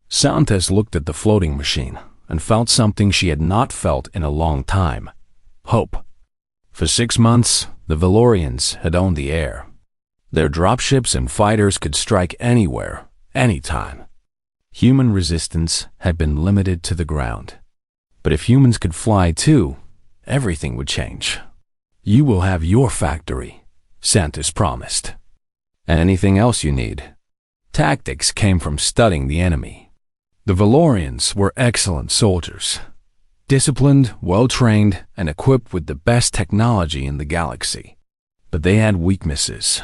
Santos looked at the floating machine and felt something she had not felt in a long time: hope. For 6 months, the Valorians had owned the air. Their dropships and fighters could strike anywhere, anytime. Human resistance had been limited to the ground. But if humans could fly too, everything would change. "You will have your factory," Santos promised. "And anything else you need." Tactics came from studying the enemy. The Valorians were excellent soldiers, disciplined, well-trained, and equipped with the best technology in the galaxy. But they had weaknesses.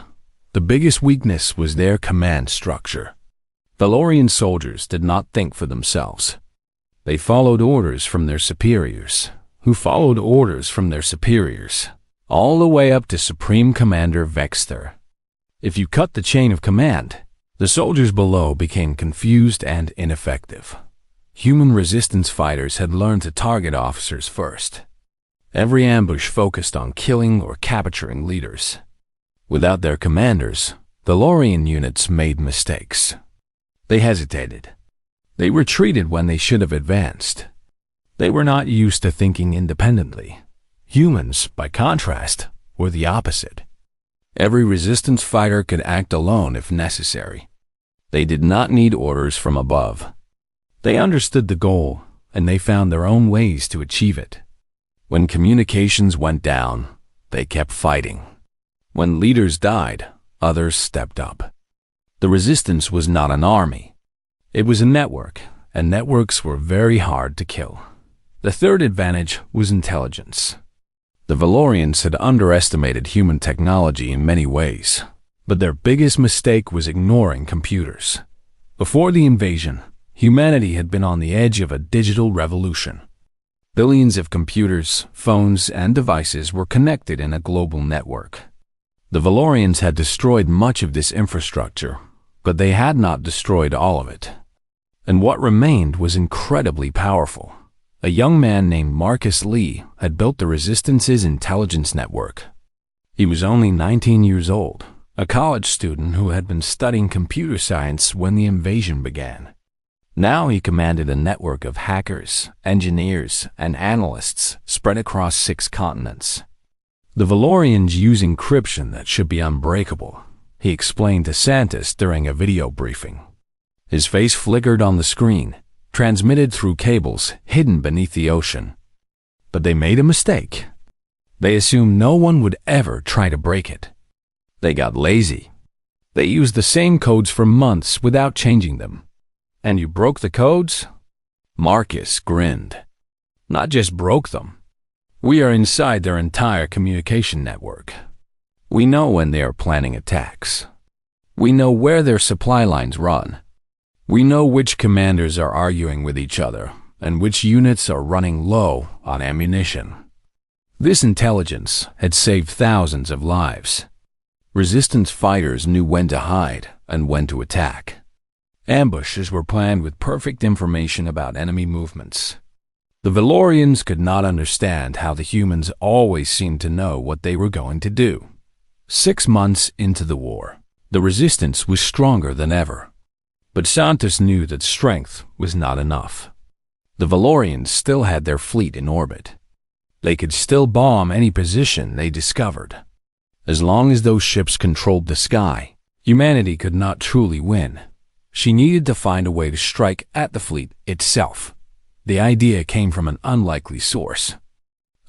The biggest weakness was their command structure. Valorian soldiers did not think for themselves. They followed orders from their superiors, who followed orders from their superiors, all the way up to Supreme Commander Vexter. If you cut the chain of command, the soldiers below became confused and ineffective. Human resistance fighters had learned to target officers first. Every ambush focused on killing or capturing leaders. Without their commanders, Valorian units made mistakes. They hesitated. They retreated when they should have advanced. They were not used to thinking independently. Humans, by contrast, were the opposite. Every resistance fighter could act alone if necessary. They did not need orders from above. They understood the goal, and they found their own ways to achieve it. When communications went down, they kept fighting. When leaders died, others stepped up. The resistance was not an army. It was a network, and networks were very hard to kill. The third advantage was intelligence. The Valorians had underestimated human technology in many ways, but their biggest mistake was ignoring computers. Before the invasion, humanity had been on the edge of a digital revolution. Billions of computers, phones, and devices were connected in a global network. The Valorians had destroyed much of this infrastructure, but they had not destroyed all of it. And what remained was incredibly powerful. A young man named Marcus Lee had built the Resistance's intelligence network. He was only 19 years old, a college student who had been studying computer science when the invasion began. Now he commanded a network of hackers, engineers, and analysts spread across 6 continents. The Valorians use encryption that should be unbreakable, he explained to Santos during a video briefing. His face flickered on the screen, transmitted through cables hidden beneath the ocean. But they made a mistake. They assumed no one would ever try to break it. They got lazy. They used the same codes for months without changing them. And you broke the codes? Marcus grinned. Not just broke them. We are inside their entire communication network. We know when they are planning attacks. We know where their supply lines run. We know which commanders are arguing with each other and which units are running low on ammunition. This intelligence had saved thousands of lives. Resistance fighters knew when to hide and when to attack. Ambushes were planned with perfect information about enemy movements. The Valorians could not understand how the humans always seemed to know what they were going to do. 6 months into the war, the resistance was stronger than ever. But Santos knew that strength was not enough. The Valorians still had their fleet in orbit. They could still bomb any position they discovered. As long as those ships controlled the sky, humanity could not truly win. She needed to find a way to strike at the fleet itself. The idea came from an unlikely source.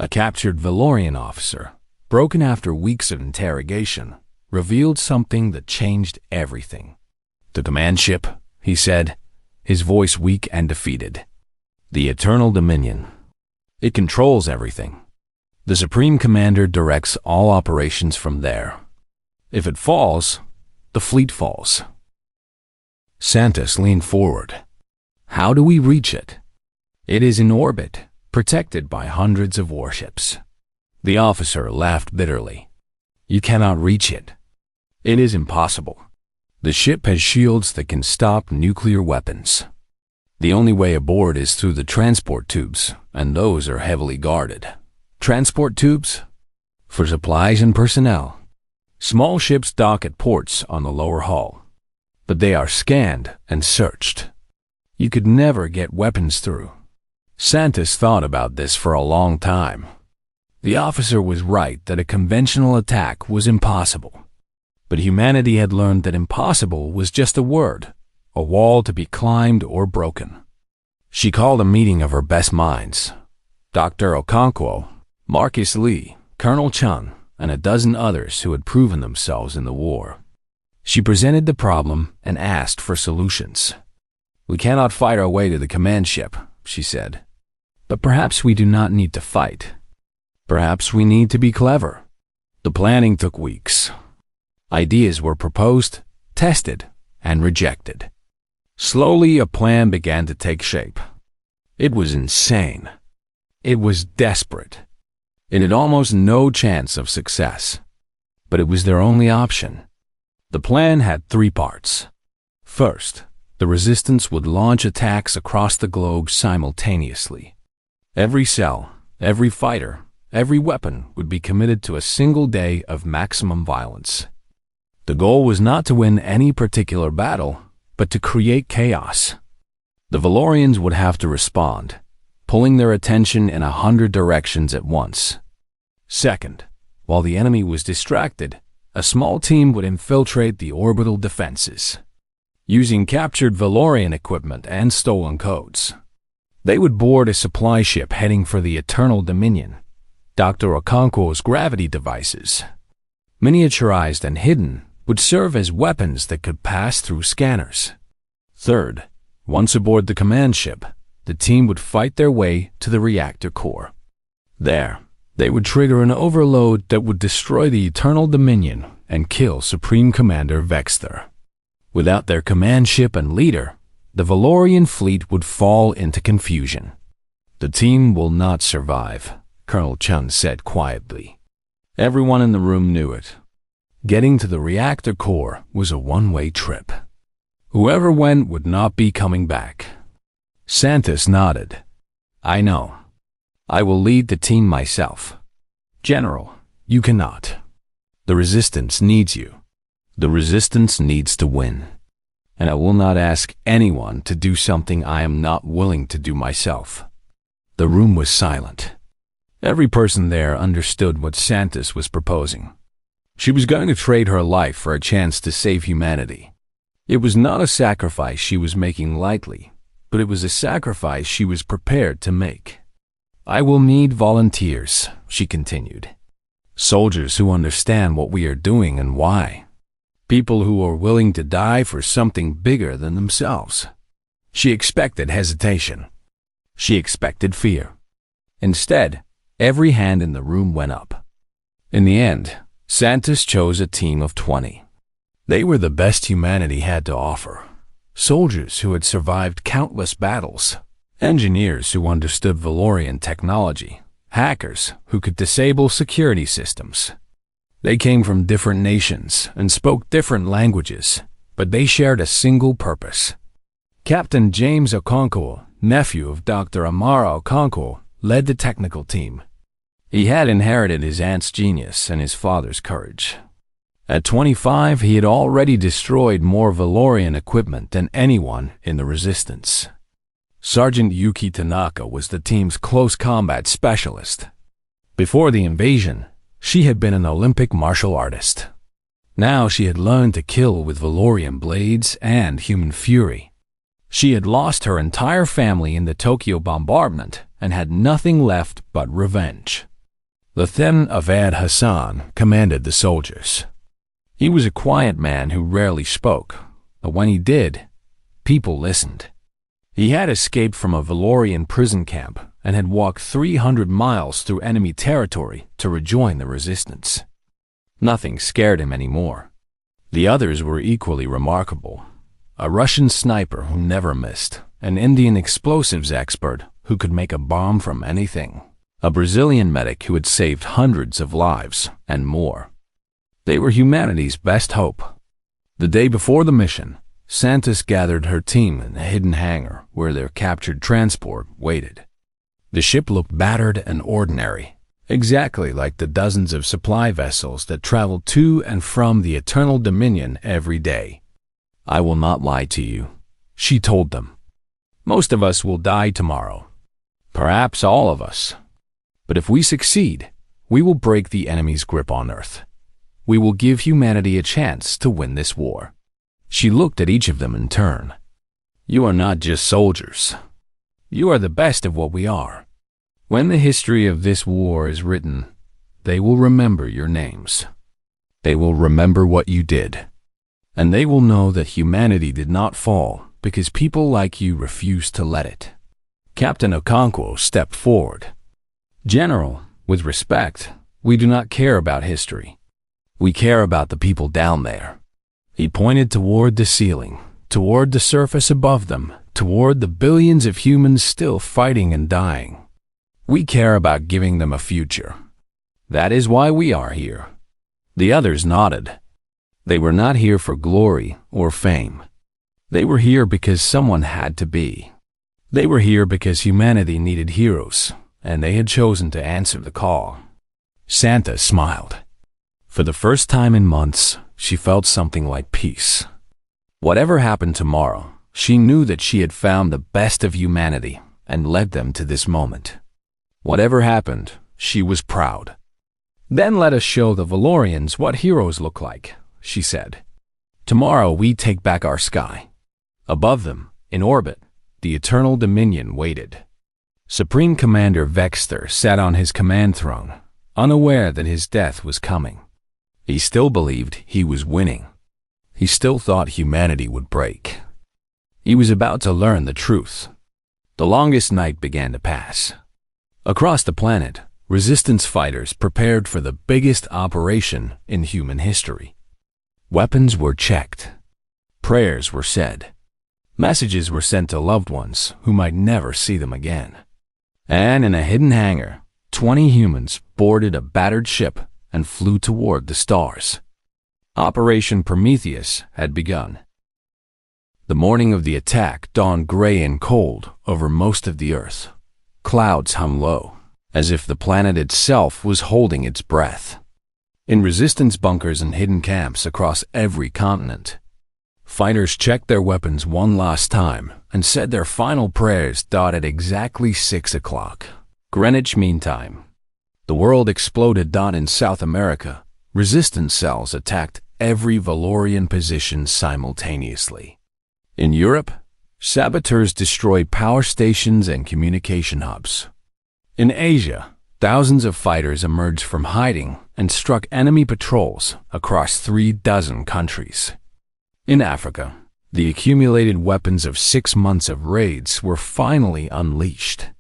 A captured Valorian officer, broken after weeks of interrogation, revealed something that changed everything. "The command ship," he said, his voice weak and defeated. "The Eternal Dominion. It controls everything. The Supreme Commander directs all operations from there. If it falls, the fleet falls." Santos leaned forward. "How do we reach it?" "It is in orbit, protected by hundreds of warships." The officer laughed bitterly. "You cannot reach it. It is impossible. The ship has shields that can stop nuclear weapons. The only way aboard is through the transport tubes, and those are heavily guarded." Transport tubes? For supplies and personnel. Small ships dock at ports on the lower hull, but they are scanned and searched. You could never get weapons through. Santos thought about this for a long time. The officer was right that a conventional attack was impossible. But humanity had learned that impossible was just a word, a wall to be climbed or broken. She called a meeting of her best minds. Dr. Okonkwo, Marcus Lee, Colonel Chun, and a dozen others who had proven themselves in the war. She presented the problem and asked for solutions. "We cannot fight our way to the command ship," she said. "But perhaps we do not need to fight. Perhaps we need to be clever." The planning took weeks. Ideas were proposed, tested, and rejected. Slowly, a plan began to take shape. It was insane. It was desperate. It had almost no chance of success. But it was their only option. The plan had 3 parts. First, the resistance would launch attacks across the globe simultaneously. Every cell, every fighter, every weapon would be committed to a single day of maximum violence. The goal was not to win any particular battle, but to create chaos. The Valorians would have to respond, pulling their attention in 100 directions at once. Second, while the enemy was distracted, a small team would infiltrate the orbital defenses. Using captured Valorian equipment and stolen codes, they would board a supply ship heading for the Eternal Dominion, Dr. Okonkwo's gravity devices. Miniaturized and hidden, would serve as weapons that could pass through scanners. Third, once aboard the command ship, the team would fight their way to the reactor core. There, they would trigger an overload that would destroy the Eternal Dominion and kill Supreme Commander Vexter. Without their command ship and leader, the Valorian fleet would fall into confusion. "The team will not survive," Colonel Chun said quietly. Everyone in the room knew it. Getting to the reactor core was a one-way trip. Whoever went would not be coming back. Santos nodded. I know. I will lead the team myself. General, you cannot. The Resistance needs you. The Resistance needs to win. And I will not ask anyone to do something I am not willing to do myself. The room was silent. Every person there understood what Santos was proposing. She was going to trade her life for a chance to save humanity. It was not a sacrifice she was making lightly, but it was a sacrifice she was prepared to make. I will need volunteers, she continued. Soldiers who understand what we are doing and why. People who are willing to die for something bigger than themselves. She expected hesitation. She expected fear. Instead, every hand in the room went up. In the end, Santos chose a team of 20. They were the best humanity had to offer. Soldiers who had survived countless battles. Engineers who understood Valorian technology. Hackers who could disable security systems. They came from different nations and spoke different languages, but they shared a single purpose. Captain James Okonkwo, nephew of Dr. Amara Okonkwo, led the technical team. He had inherited his aunt's genius and his father's courage. At 25, he had already destroyed more Valorian equipment than anyone in the Resistance. Sergeant Yuki Tanaka was the team's close combat specialist. Before the invasion, she had been an Olympic martial artist. Now she had learned to kill with Valorian blades and human fury. She had lost her entire family in the Tokyo bombardment and had nothing left but revenge. Lieutenant Avad Hassan commanded the soldiers. He was a quiet man who rarely spoke, but when he did, people listened. He had escaped from a Valorian prison camp and had walked 300 miles through enemy territory to rejoin the Resistance. Nothing scared him anymore. The others were equally remarkable. A Russian sniper who never missed, an Indian explosives expert who could make a bomb from anything, a Brazilian medic who had saved hundreds of lives, and more. They were humanity's best hope. The day before the mission, Santos gathered her team in a hidden hangar where their captured transport waited. The ship looked battered and ordinary, exactly like the dozens of supply vessels that traveled to and from the Eternal Dominion every day. I will not lie to you, she told them. Most of us will die tomorrow. Perhaps all of us. But if we succeed, we will break the enemy's grip on Earth. We will give humanity a chance to win this war. She looked at each of them in turn. You are not just soldiers. You are the best of what we are. When the history of this war is written, they will remember your names. They will remember what you did. And they will know that humanity did not fall because people like you refused to let it. Captain Okonkwo stepped forward. General, with respect, we do not care about history. We care about the people down there. He pointed toward the ceiling, toward the surface above them, toward the billions of humans still fighting and dying. We care about giving them a future. That is why we are here. The others nodded. They were not here for glory or fame. They were here because someone had to be. They were here because humanity needed heroes, and they had chosen to answer the call. Santa smiled. For the first time in months, she felt something like peace. Whatever happened tomorrow, she knew that she had found the best of humanity and led them to this moment. Whatever happened, she was proud. Then let us show the Valorians what heroes look like, she said. Tomorrow we take back our sky. Above them, in orbit, the Eternal Dominion waited. Supreme Commander Vexter sat on his command throne, unaware that his death was coming. He still believed he was winning. He still thought humanity would break. He was about to learn the truth. The longest night began to pass. Across the planet, Resistance fighters prepared for the biggest operation in human history. Weapons were checked. Prayers were said. Messages were sent to loved ones who might never see them again. And in a hidden hangar, 20 humans boarded a battered ship and flew toward the stars. Operation Prometheus had begun. The morning of the attack dawned gray and cold over most of the Earth. Clouds hung low, as if the planet itself was holding its breath. In resistance bunkers and hidden camps across every continent, fighters checked their weapons one last time and said their final prayers at exactly 6 o'clock, Greenwich Mean Time. The world exploded. In South America, resistance cells attacked every Valorian position simultaneously. In Europe, saboteurs destroyed power stations and communication hubs. In Asia, thousands of fighters emerged from hiding and struck enemy patrols across 36 countries. In Africa, the accumulated weapons of 6 months of raids were finally unleashed.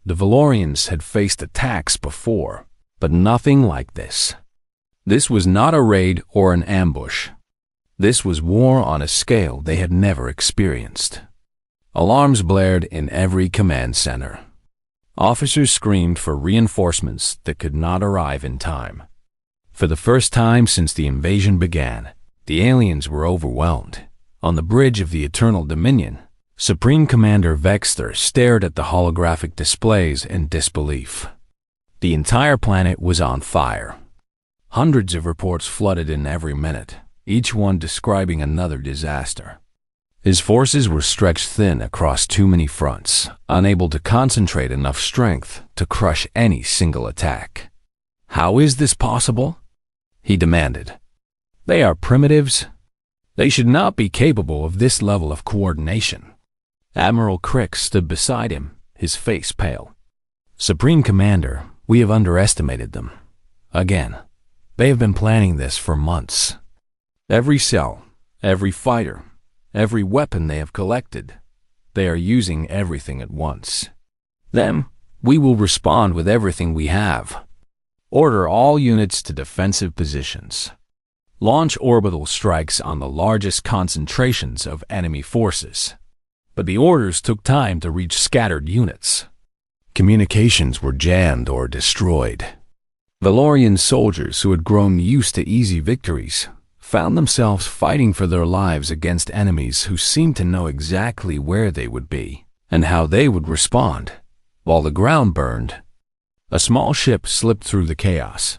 The Valorians had faced attacks before, but nothing like this. This was not a raid or an ambush. This was war on a scale they had never experienced. Alarms blared in every command center. Officers screamed for reinforcements that could not arrive in time. For the first time since the invasion began, the aliens were overwhelmed. On the bridge of the Eternal Dominion, Supreme Commander Vexter stared at the holographic displays in disbelief. The entire planet was on fire. Hundreds of reports flooded in every minute, each one describing another disaster. His forces were stretched thin across too many fronts, unable to concentrate enough strength to crush any single attack. "How is this possible?" he demanded. "They are primitives. They should not be capable of this level of coordination." Admiral Crick stood beside him, his face pale. "Supreme Commander, we have underestimated them. Again, they have been planning this for months. Every cell, every fighter, every weapon they have collected, they are using everything at once. Then, we will respond with everything we have. Order all units to defensive positions. Launch orbital strikes on the largest concentrations of enemy forces." But the orders took time to reach scattered units. Communications were jammed or destroyed. Valorian soldiers who had grown used to easy victories found themselves fighting for their lives against enemies who seemed to know exactly where they would be and how they would respond. While the ground burned, a small ship slipped through the chaos.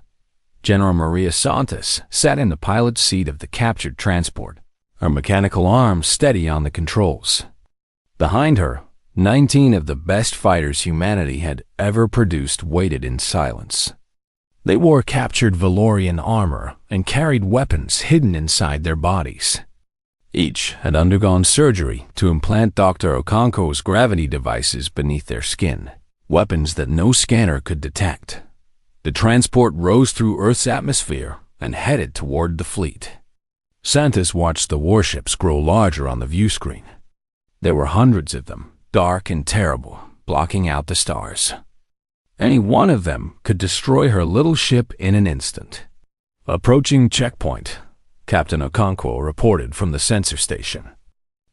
General Maria Santos sat in the pilot's seat of the captured transport, her mechanical arms steady on the controls. Behind her, 19 of the best fighters humanity had ever produced waited in silence. They wore captured Valorian armor and carried weapons hidden inside their bodies. Each had undergone surgery to implant Dr. Okonkwo's gravity devices beneath their skin, weapons that no scanner could detect. The transport rose through Earth's atmosphere and headed toward the fleet. Santos watched the warships grow larger on the view screen. There were hundreds of them, dark and terrible, blocking out the stars. Any one of them could destroy her little ship in an instant. "Approaching checkpoint," Captain Okonkwo reported from the sensor station.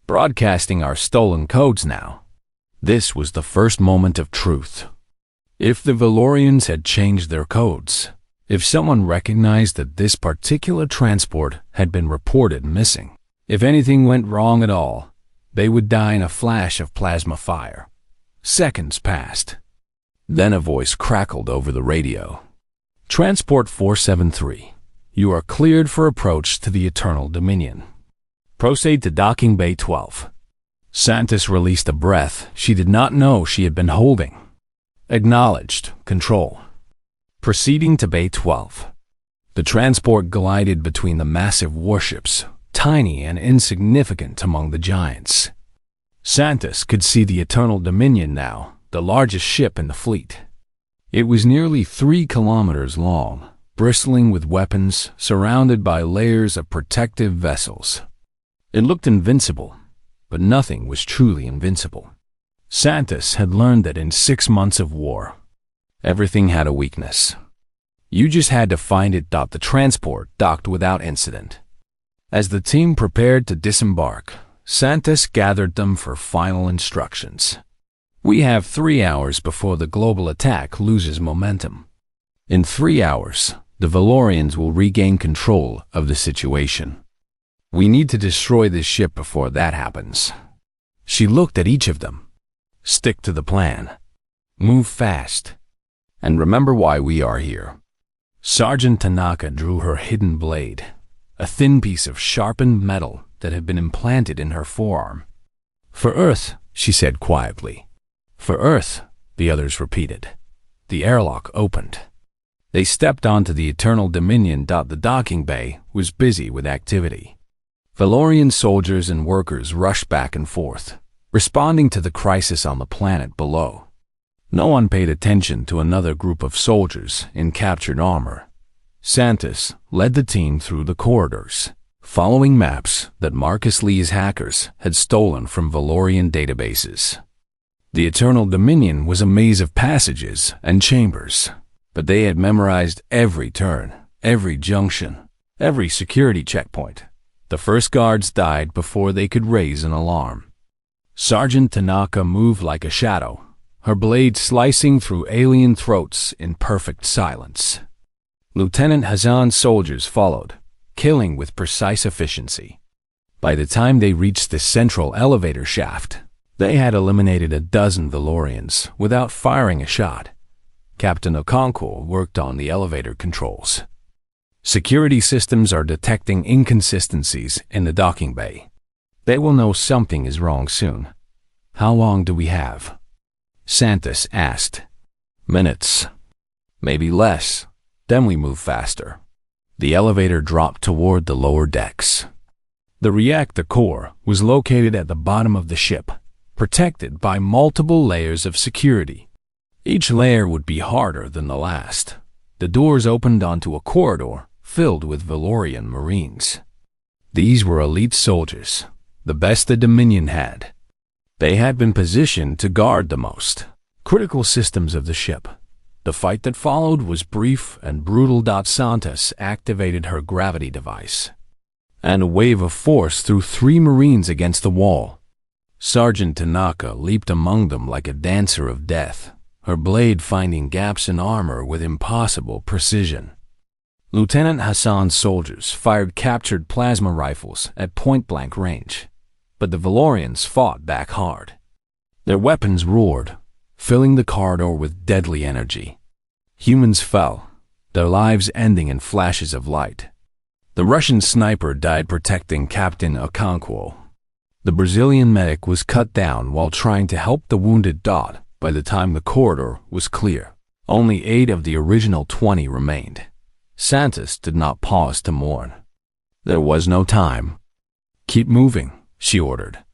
"Broadcasting our stolen codes now." This was the first moment of truth. If the Valorians had changed their codes, if someone recognized that this particular transport had been reported missing, if anything went wrong at all, they would die in a flash of plasma fire. Seconds passed. Then a voice crackled over the radio. "Transport 473, you are cleared for approach to the Eternal Dominion. Proceed to docking bay 12. Santos released a breath she did not know she had been holding. "Acknowledged, Control." Proceeding to bay 12. The transport glided between the massive warships, tiny and insignificant among the giants. Santos could see the Eternal Dominion now, the largest ship in the fleet. It was nearly 3 kilometers long, bristling with weapons, surrounded by layers of protective vessels. It looked invincible, but nothing was truly invincible. Santos had learned that in 6 months of war, everything had a weakness. You just had to find it. The transport docked without incident. As the team prepared to disembark, Santos gathered them for final instructions. "We have 3 hours before the global attack loses momentum. In 3 hours, The Valorians will regain control of the situation. We need to destroy this ship before that happens. She looked at each of them. Stick to the plan. Move fast. And remember why we are here. Sergeant Tanaka drew her hidden blade, a thin piece of sharpened metal that had been implanted in her forearm. For Earth, she said quietly. For Earth, the others repeated. The airlock opened. They stepped onto the Eternal Dominion. The docking bay was busy with activity. Valorian soldiers and workers rushed back and forth, responding to the crisis on the planet below. No one paid attention to another group of soldiers in captured armor. Santos led the team through the corridors, following maps that Marcus Lee's hackers had stolen from Valorian databases. The Eternal Dominion was a maze of passages and chambers, but they had memorized every turn, every junction, every security checkpoint. The first guards died before they could raise an alarm. Sergeant Tanaka moved like a shadow, her blade slicing through alien throats in perfect silence. Lieutenant Hassan's soldiers followed, killing with precise efficiency. By the time they reached the central elevator shaft, they had eliminated a dozen Valorians without firing a shot. Captain Okonkwo worked on the elevator controls. Security systems are detecting inconsistencies in the docking bay. They will know something is wrong soon. How long do we have? Santos asked. Minutes. Maybe less. Then we move faster. The elevator dropped toward the lower decks. The reactor core was located at the bottom of the ship, protected by multiple layers of security. Each layer would be harder than the last. The doors opened onto a corridor filled with Valorian Marines. These were elite soldiers, the best the Dominion had. They had been positioned to guard the most critical systems of the ship. The fight that followed was brief and brutal. Santos activated her gravity device, and a wave of force threw 3 Marines against the wall. Sergeant Tanaka leaped among them like a dancer of death, her blade finding gaps in armor with impossible precision. Lieutenant Hassan's soldiers fired captured plasma rifles at point-blank range, but the Valorians fought back hard. Their weapons roared, filling the corridor with deadly energy. Humans fell, their lives ending in flashes of light. The Russian sniper died protecting Captain Okonkwo. The Brazilian medic was cut down while trying to help the wounded. By the time the corridor was clear, only 8 of the original 20 remained. Santos did not pause to mourn. There was no time. Keep moving, she ordered.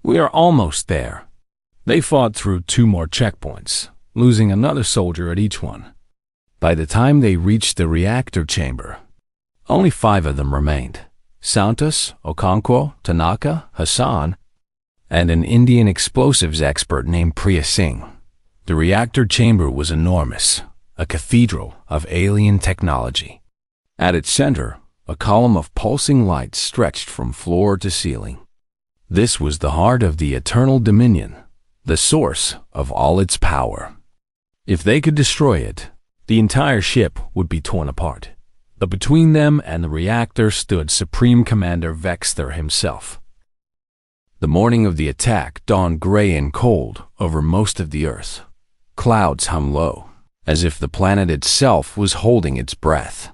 We are almost there. They fought through 2 more checkpoints, losing another soldier at each one. By the time they reached the reactor chamber, only 5 of them remained. Santos, Okonkwo, Tanaka, Hassan, and an Indian explosives expert named Priya Singh. The reactor chamber was enormous, a cathedral of alien technology. At its center, a column of pulsing light stretched from floor to ceiling. This was the heart of the Eternal Dominion, the source of all its power. If they could destroy it, the entire ship would be torn apart. But between them and the reactor stood Supreme Commander Vexter himself. The morning of the attack dawned gray and cold over most of the Earth. Clouds hung low, as if the planet itself was holding its breath.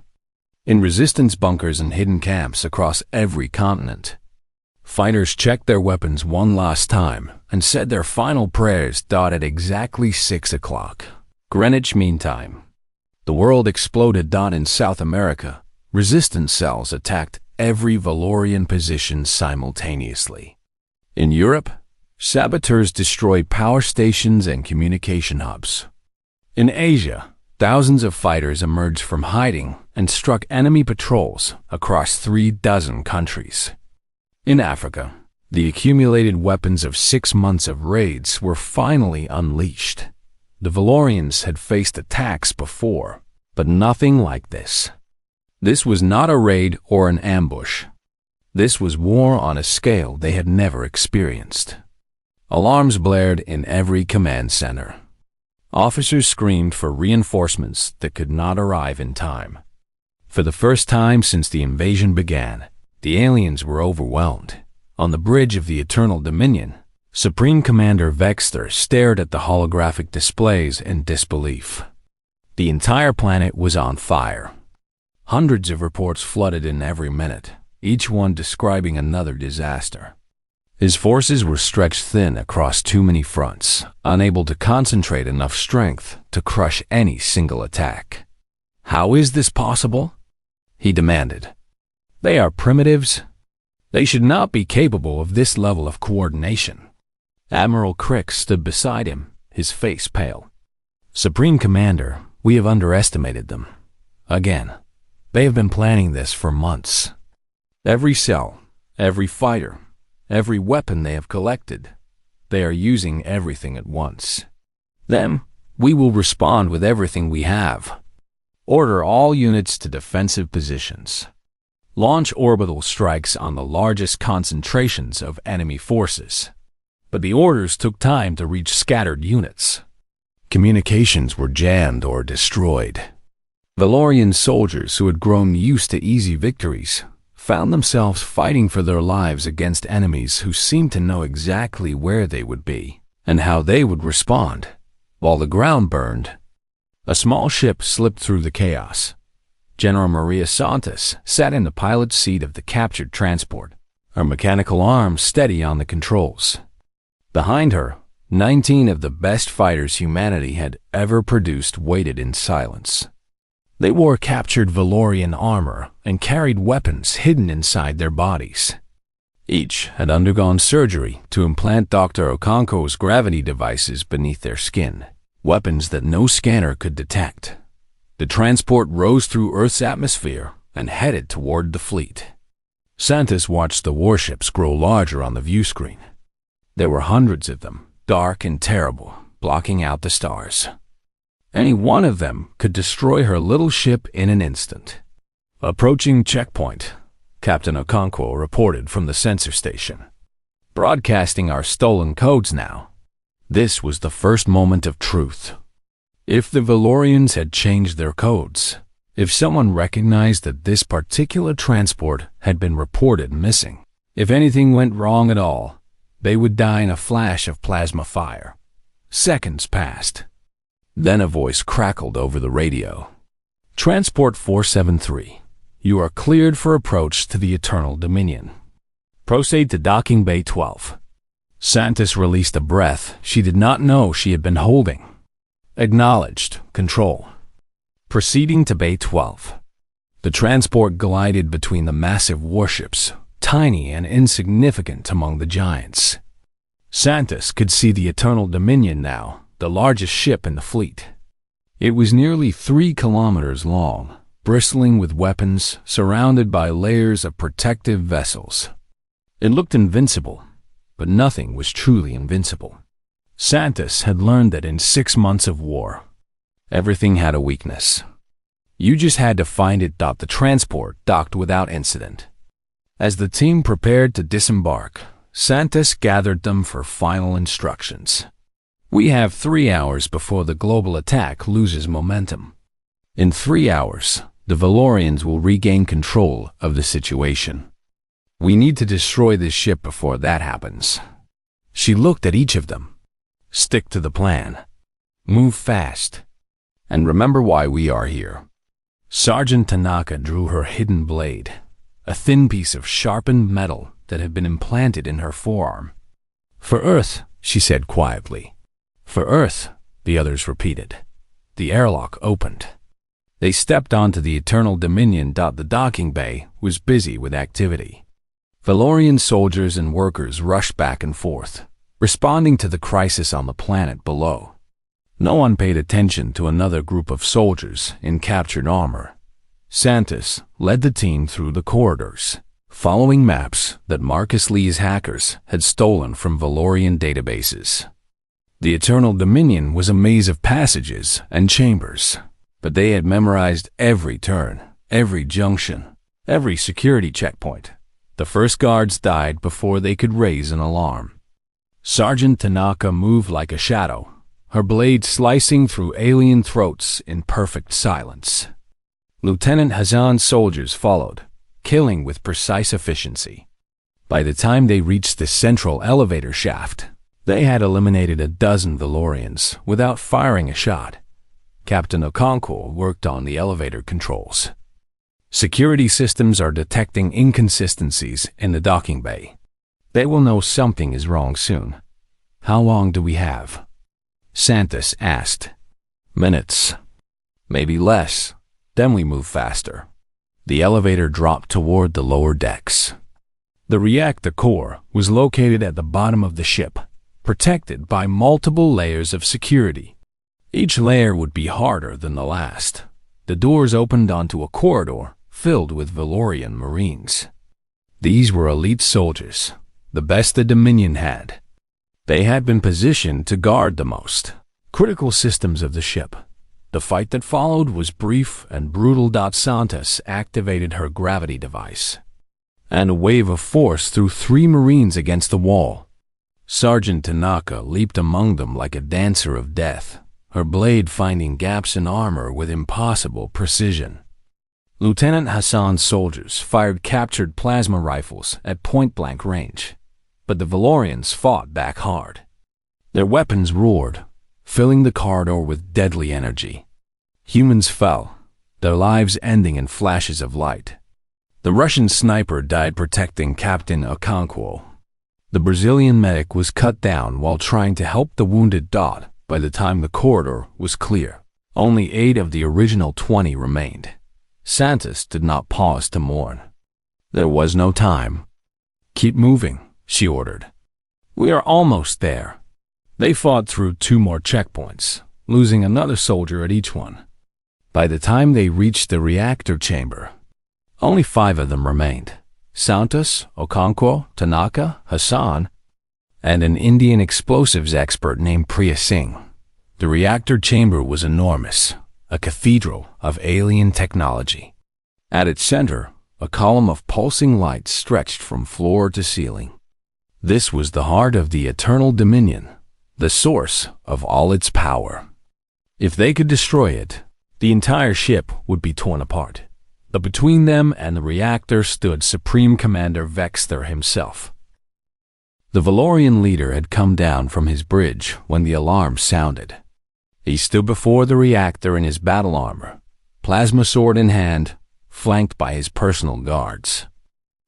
In resistance bunkers and hidden camps across every continent, fighters checked their weapons one last time and said their final prayers. At exactly 6 o'clock, Greenwich Mean Time, the world exploded. In South America, resistance cells attacked every Valorian position simultaneously. In Europe, saboteurs destroyed power stations and communication hubs. In Asia, thousands of fighters emerged from hiding and struck enemy patrols across 36 countries. In Africa, the accumulated weapons of 6 months of raids were finally unleashed. The Valorians had faced attacks before, but nothing like this. This was not a raid or an ambush. This was war on a scale they had never experienced. Alarms blared in every command center. Officers screamed for reinforcements that could not arrive in time. For the first time since the invasion began, the aliens were overwhelmed. On the bridge of the Eternal Dominion, Supreme Commander Vexter stared at the holographic displays in disbelief. The entire planet was on fire. Hundreds of reports flooded in every minute, each one describing another disaster. His forces were stretched thin across too many fronts, unable to concentrate enough strength to crush any single attack. "How is this possible?" he demanded. "They are primitives. They should not be capable of this level of coordination." Admiral Crick stood beside him, his face pale. "Supreme Commander, we have underestimated them. Again, they have been planning this for months. Every cell, every fighter, every weapon they have collected, they are using everything at once. Then, we will respond with everything we have. Order all units to defensive positions. Launch orbital strikes on the largest concentrations of enemy forces." But the orders took time to reach scattered units. Communications were jammed or destroyed. Valorian soldiers who had grown used to easy victories found themselves fighting for their lives against enemies who seemed to know exactly where they would be and how they would respond. While the ground burned, a small ship slipped through the chaos. General Maria Santos sat in the pilot's seat of the captured transport, her mechanical arm steady on the controls. Behind her, 19 of the best fighters humanity had ever produced waited in silence. They wore captured Valorian armor and carried weapons hidden inside their bodies. Each had undergone surgery to implant Dr. Okonkwo's gravity devices beneath their skin, weapons that no scanner could detect. The transport rose through Earth's atmosphere and headed toward the fleet. Santos watched the warships grow larger on the view screen. There were hundreds of them, dark and terrible, blocking out the stars. Any one of them could destroy her little ship in an instant. "Approaching checkpoint," Captain Okonkwo reported from the sensor station. "Broadcasting our stolen codes now." This was the first moment of truth. If the Valorians had changed their codes, if someone recognized that this particular transport had been reported missing, if anything went wrong at all, they would die in a flash of plasma fire. Seconds passed. Then a voice crackled over the radio. "Transport 473, you are cleared for approach to the Eternal Dominion. Proceed to Docking Bay 12. Santos released a breath she did not know she had been holding. "Acknowledged, Control." Proceeding to Bay 12. The transport glided between the massive warships, tiny and insignificant among the giants. Santos could see the Eternal Dominion now, the largest ship in the fleet. It was nearly 3 kilometers long, bristling with weapons, surrounded by layers of protective vessels. It looked invincible, but nothing was truly invincible. Santos had learned that in 6 months of war, everything had a weakness. You just had to find it. The transport docked without incident. As the team prepared to disembark, Santos gathered them for final instructions. "We have 3 hours before the global attack loses momentum. In 3 hours, the Valorians will regain control of the situation. We need to destroy this ship before that happens." She looked at each of them. "Stick to the plan. Move fast. And remember why we are here." Sergeant Tanaka drew her hidden blade, a thin piece of sharpened metal that had been implanted in her forearm. "For Earth," she said quietly. "For Earth," the others repeated. The airlock opened. They stepped onto the Eternal Dominion. The docking bay was busy with activity. Valorian soldiers and workers rushed back and forth, responding to the crisis on the planet below. No one paid attention to another group of soldiers in captured armor. Santos led the team through the corridors, following maps that Marcus Lee's hackers had stolen from Valorian databases. The Eternal Dominion was a maze of passages and chambers, but they had memorized every turn, every junction, every security checkpoint. The first guards died before they could raise an alarm. Sergeant Tanaka moved like a shadow, her blade slicing through alien throats in perfect silence. Lieutenant Hassan's soldiers followed, killing with precise efficiency. By the time they reached the central elevator shaft, they had eliminated a dozen Valorians without firing a shot. Captain Okonkwo worked on the elevator controls. Security systems are detecting inconsistencies in the docking bay. They will know something is wrong soon. How long do we have? Santos asked. Minutes. Maybe less. Then we move faster. The elevator dropped toward the lower decks. The reactor core was located at the bottom of the ship, protected by multiple layers of security. Each layer would be harder than the last. The doors opened onto a corridor filled with Valorian Marines. These were elite soldiers, the best the Dominion had. They had been positioned to guard the most critical systems of the ship. The fight that followed was brief and brutal. Santos activated her gravity device, and a wave of force threw 3 Marines against the wall. Sergeant Tanaka leaped among them like a dancer of death, her blade finding gaps in armor with impossible precision. Lieutenant Hassan's soldiers fired captured plasma rifles at point-blank range, but the Valorians fought back hard. Their weapons roared, filling the corridor with deadly energy. Humans fell, their lives ending in flashes of light. The Russian sniper died protecting Captain Okonkwo. The Brazilian medic was cut down while trying to help the wounded. By the time the corridor was clear, only 8 of the original 20 remained. Santos did not pause to mourn. There was no time. Keep moving, she ordered. We are almost there. They fought through 2 more checkpoints, losing another soldier at each one. By the time they reached the reactor chamber, only 5 of them remained. Santos, Okonkwo, Tanaka, Hassan, and an Indian explosives expert named Priya Singh. The reactor chamber was enormous, a cathedral of alien technology. At its center, a column of pulsing light stretched from floor to ceiling. This was the heart of the Eternal Dominion, the source of all its power. If they could destroy it, the entire ship would be torn apart. But between them and the reactor stood Supreme Commander Vexter himself. The Valorian leader had come down from his bridge when the alarm sounded. He stood before the reactor in his battle armor, plasma sword in hand, flanked by his personal guards.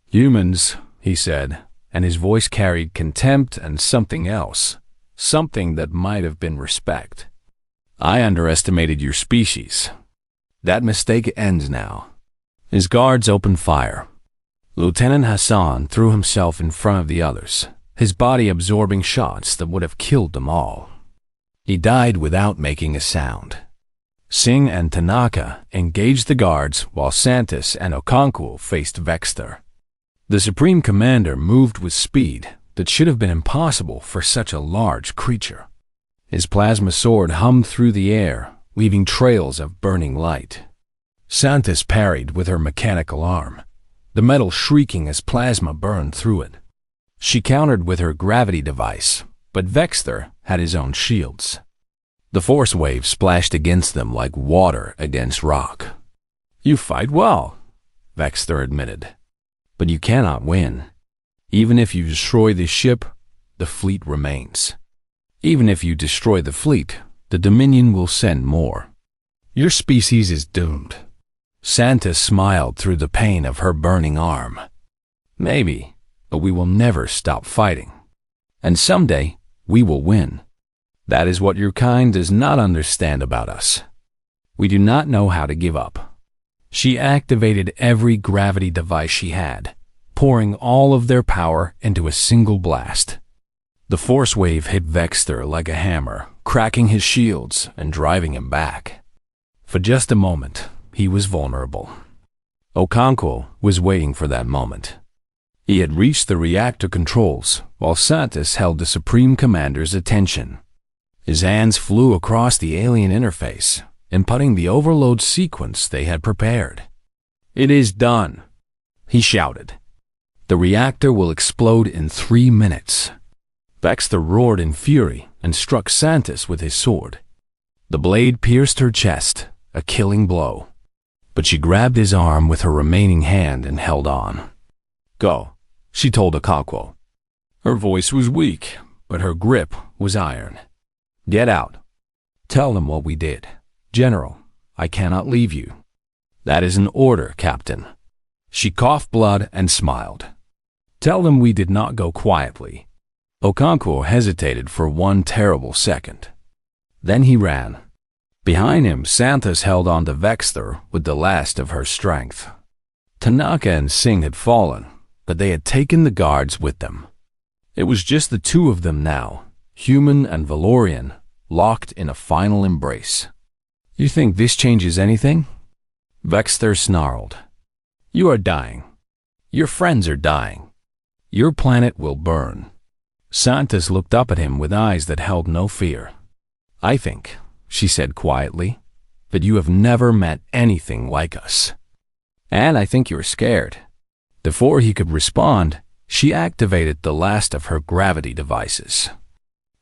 Humans, he said, and his voice carried contempt and something else, something that might have been respect. I underestimated your species. That mistake ends now. His guards opened fire. Lieutenant Hassan threw himself in front of the others, his body absorbing shots that would have killed them all. He died without making a sound. Singh and Tanaka engaged the guards while Santos and Okonkwo faced Vexter. The Supreme Commander moved with speed that should have been impossible for such a large creature. His plasma sword hummed through the air, leaving trails of burning light. Santos parried with her mechanical arm, the metal shrieking as plasma burned through it. She countered with her gravity device, but Vexter had his own shields. The force wave splashed against them like water against rock. You fight well, Vexter admitted, but you cannot win. Even if you destroy the ship, the fleet remains. Even if you destroy the fleet, the Dominion will send more. Your species is doomed. Santos smiled through the pain of her burning arm. Maybe, but we will never stop fighting. And someday, we will win. That is what your kind does not understand about us. We do not know how to give up. She activated every gravity device she had, pouring all of their power into a single blast. The force wave hit Vexter like a hammer, cracking his shields and driving him back. For just a moment, he was vulnerable. Okonkwo was waiting for that moment. He had reached the reactor controls, while Santos held the Supreme Commander's attention. His hands flew across the alien interface, inputting the overload sequence they had prepared. It is done, he shouted. The reactor will explode in 3 minutes. Vexter roared in fury and struck Santos with his sword. The blade pierced her chest, a killing blow. but she grabbed his arm with her remaining hand and held on. "Go," she told Okonkwo. Her voice was weak, but her grip was iron. "Get out. Tell them what we did. General, I cannot leave you." "That is an order, Captain." She coughed blood and smiled. "Tell them we did not go quietly." Okonkwo hesitated for one terrible second. Then he ran. Behind him, Santos held on to Vexter with the last of her strength. Tanaka and Singh had fallen, but they had taken the guards with them. It was just the two of them now, human and Valorian, locked in a final embrace. "You think this changes anything?" Vexter snarled. "You are dying. Your friends are dying. Your planet will burn." Santos looked up at him with eyes that held no fear. "I think," she said quietly, "that you have never met anything like us. And I think you're scared." Before he could respond, she activated the last of her gravity devices.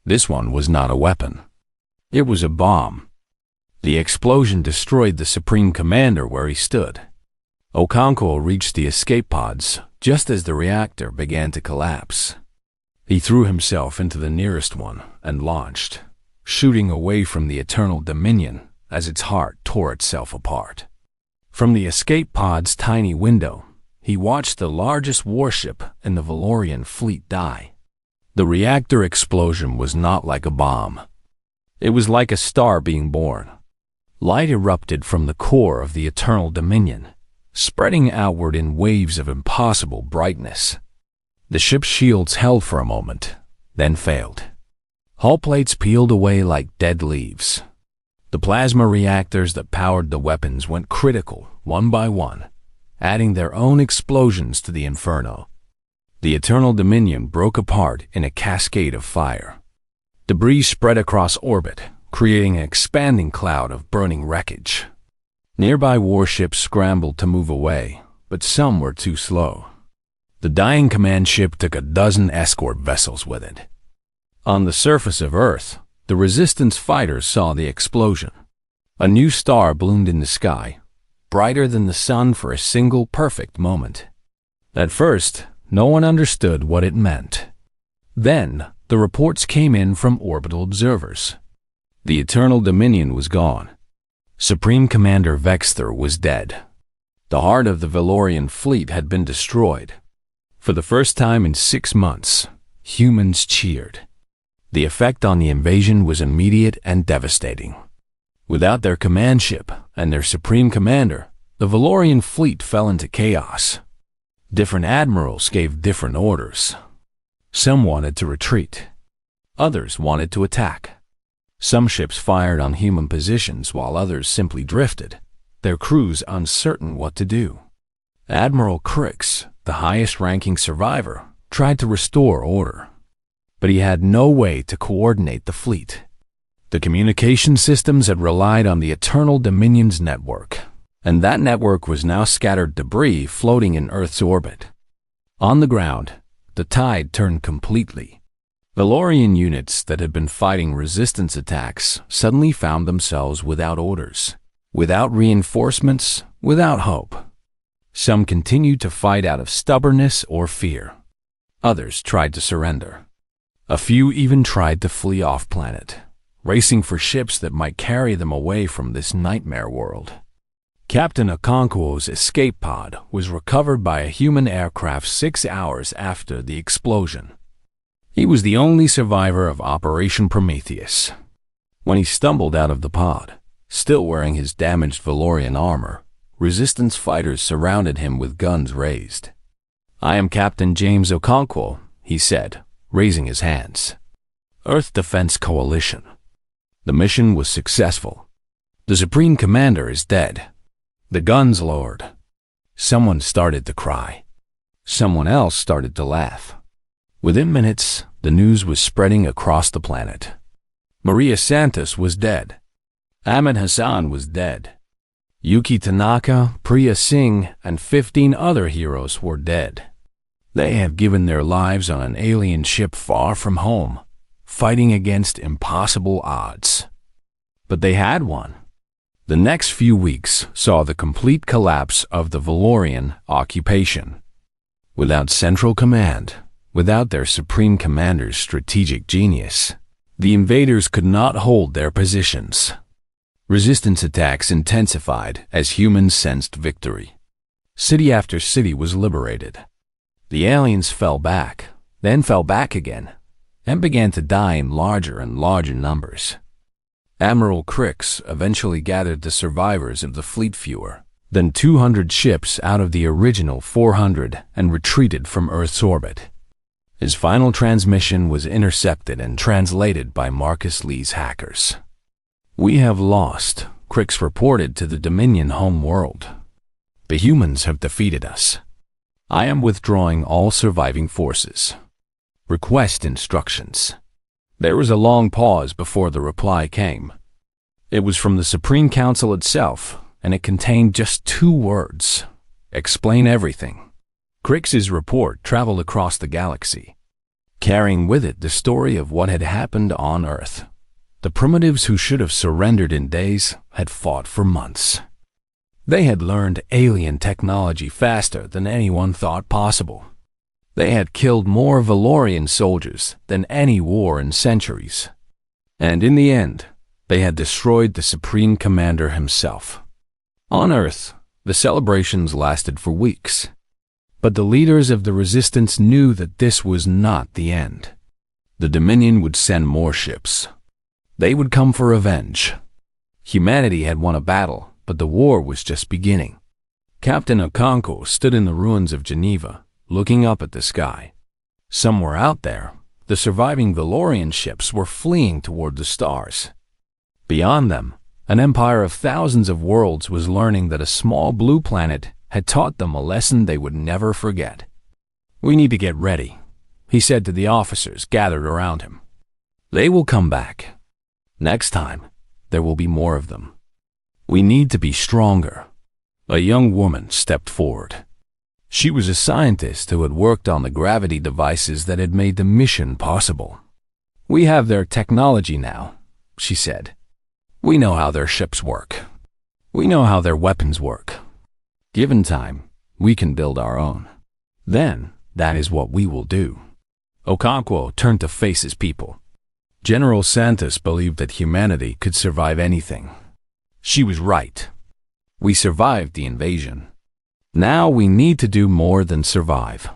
This one was not a weapon. It was a bomb. The explosion destroyed the Supreme Commander where he stood. Okonkwo reached the escape pods just as the reactor began to collapse. He threw himself into the nearest one and launched, shooting away from the Eternal Dominion as its heart tore itself apart. From the escape pod's tiny window, he watched the largest warship in the Valorian fleet die. The reactor explosion was not like a bomb. It was like a star being born. Light erupted from the core of the Eternal Dominion, spreading outward in waves of impossible brightness. The ship's shields held for a moment, then failed. Hull plates peeled away like dead leaves. The plasma reactors that powered the weapons went critical, one by one, adding their own explosions to the inferno. The Eternal Dominion broke apart in a cascade of fire. Debris spread across orbit, creating an expanding cloud of burning wreckage. Nearby warships scrambled to move away, but some were too slow. The dying command ship took a dozen escort vessels with it. On the surface of Earth, the Resistance fighters saw the explosion. A new star bloomed in the sky, brighter than the sun for a single perfect moment. At first, no one understood what it meant. Then, the reports came in from orbital observers. The Eternal Dominion was gone. Supreme Commander Vexter was dead. The heart of the Valorian fleet had been destroyed. For the first time in 6 months, humans cheered. The effect on the invasion was immediate and devastating. Without their command ship and their Supreme Commander, the Valorian fleet fell into chaos. Different admirals gave different orders. Some wanted to retreat. Others wanted to attack. Some ships fired on human positions while others simply drifted, their crews uncertain what to do. Admiral Crix, the highest-ranking survivor, tried to restore order, but he had no way to coordinate the fleet. The communication systems had relied on the Eternal Dominion's network, and that network was now scattered debris floating in Earth's orbit. On the ground, the tide turned completely. Valorian units that had been fighting resistance attacks suddenly found themselves without orders, without reinforcements, without hope. Some continued to fight out of stubbornness or fear. Others tried to surrender. A few even tried to flee off-planet, racing for ships that might carry them away from this nightmare world. Captain Okonkwo's escape pod was recovered by a human aircraft 6 hours after the explosion. He was the only survivor of Operation Prometheus. When he stumbled out of the pod, still wearing his damaged Valorian armor, Resistance fighters surrounded him with guns raised. "I am Captain James Okonkwo," he said, raising his hands. "Earth Defense Coalition." The mission was successful. The Supreme Commander is dead. The guns lowered. Someone started to cry. Someone else started to laugh. Within minutes, the news was spreading across the planet. Maria Santos was dead. Ahmed Hassan was dead. Yuki Tanaka, Priya Singh, and 15 other heroes were dead. They had given their lives on an alien ship far from home, fighting against impossible odds. But they had won. The next few weeks saw the complete collapse of the Valorian occupation. Without central command, without their supreme commander's strategic genius, the invaders could not hold their positions. Resistance attacks intensified as humans sensed victory. City after city was liberated. The aliens fell back, then fell back again, and began to die in larger and larger numbers. Admiral Crix eventually gathered the survivors of the fleet fewer than 200 ships out of the original 400 and retreated from Earth's orbit. His final transmission was intercepted and translated by Marcus Lee's hackers. "We have lost," Crix reported to the Dominion home world. "The humans have defeated us. I am withdrawing all surviving forces. Request instructions." There was a long pause before the reply came. It was from the Supreme Council itself, and it contained just 2 words: "Explain everything." Crix's report traveled across the galaxy, carrying with it the story of what had happened on Earth. The primitives who should have surrendered in days had fought for months. They had learned alien technology faster than anyone thought possible. They had killed more Valorian soldiers than any war in centuries. And in the end, they had destroyed the Supreme Commander himself. On Earth, the celebrations lasted for weeks. But the leaders of the Resistance knew that this was not the end. The Dominion would send more ships. They would come for revenge. Humanity had won a battle, but the war was just beginning. Captain Okonkwo stood in the ruins of Geneva, looking up at the sky. Somewhere out there, the surviving Valorian ships were fleeing toward the stars. Beyond them, an empire of thousands of worlds was learning that a small blue planet had taught them a lesson they would never forget. "We need to get ready," he said to the officers gathered around him. "They will come back. Next time, there will be more of them. We need to be stronger." A young woman stepped forward. She was a scientist who had worked on the gravity devices that had made the mission possible. "We have their technology now," she said. "We know how their ships work. We know how their weapons work. Given time, we can build our own. Then, that is what we will do." Okonkwo turned to face his people. General Santos believed that humanity could survive anything. She was right. We survived the invasion. Now we need to do more than survive.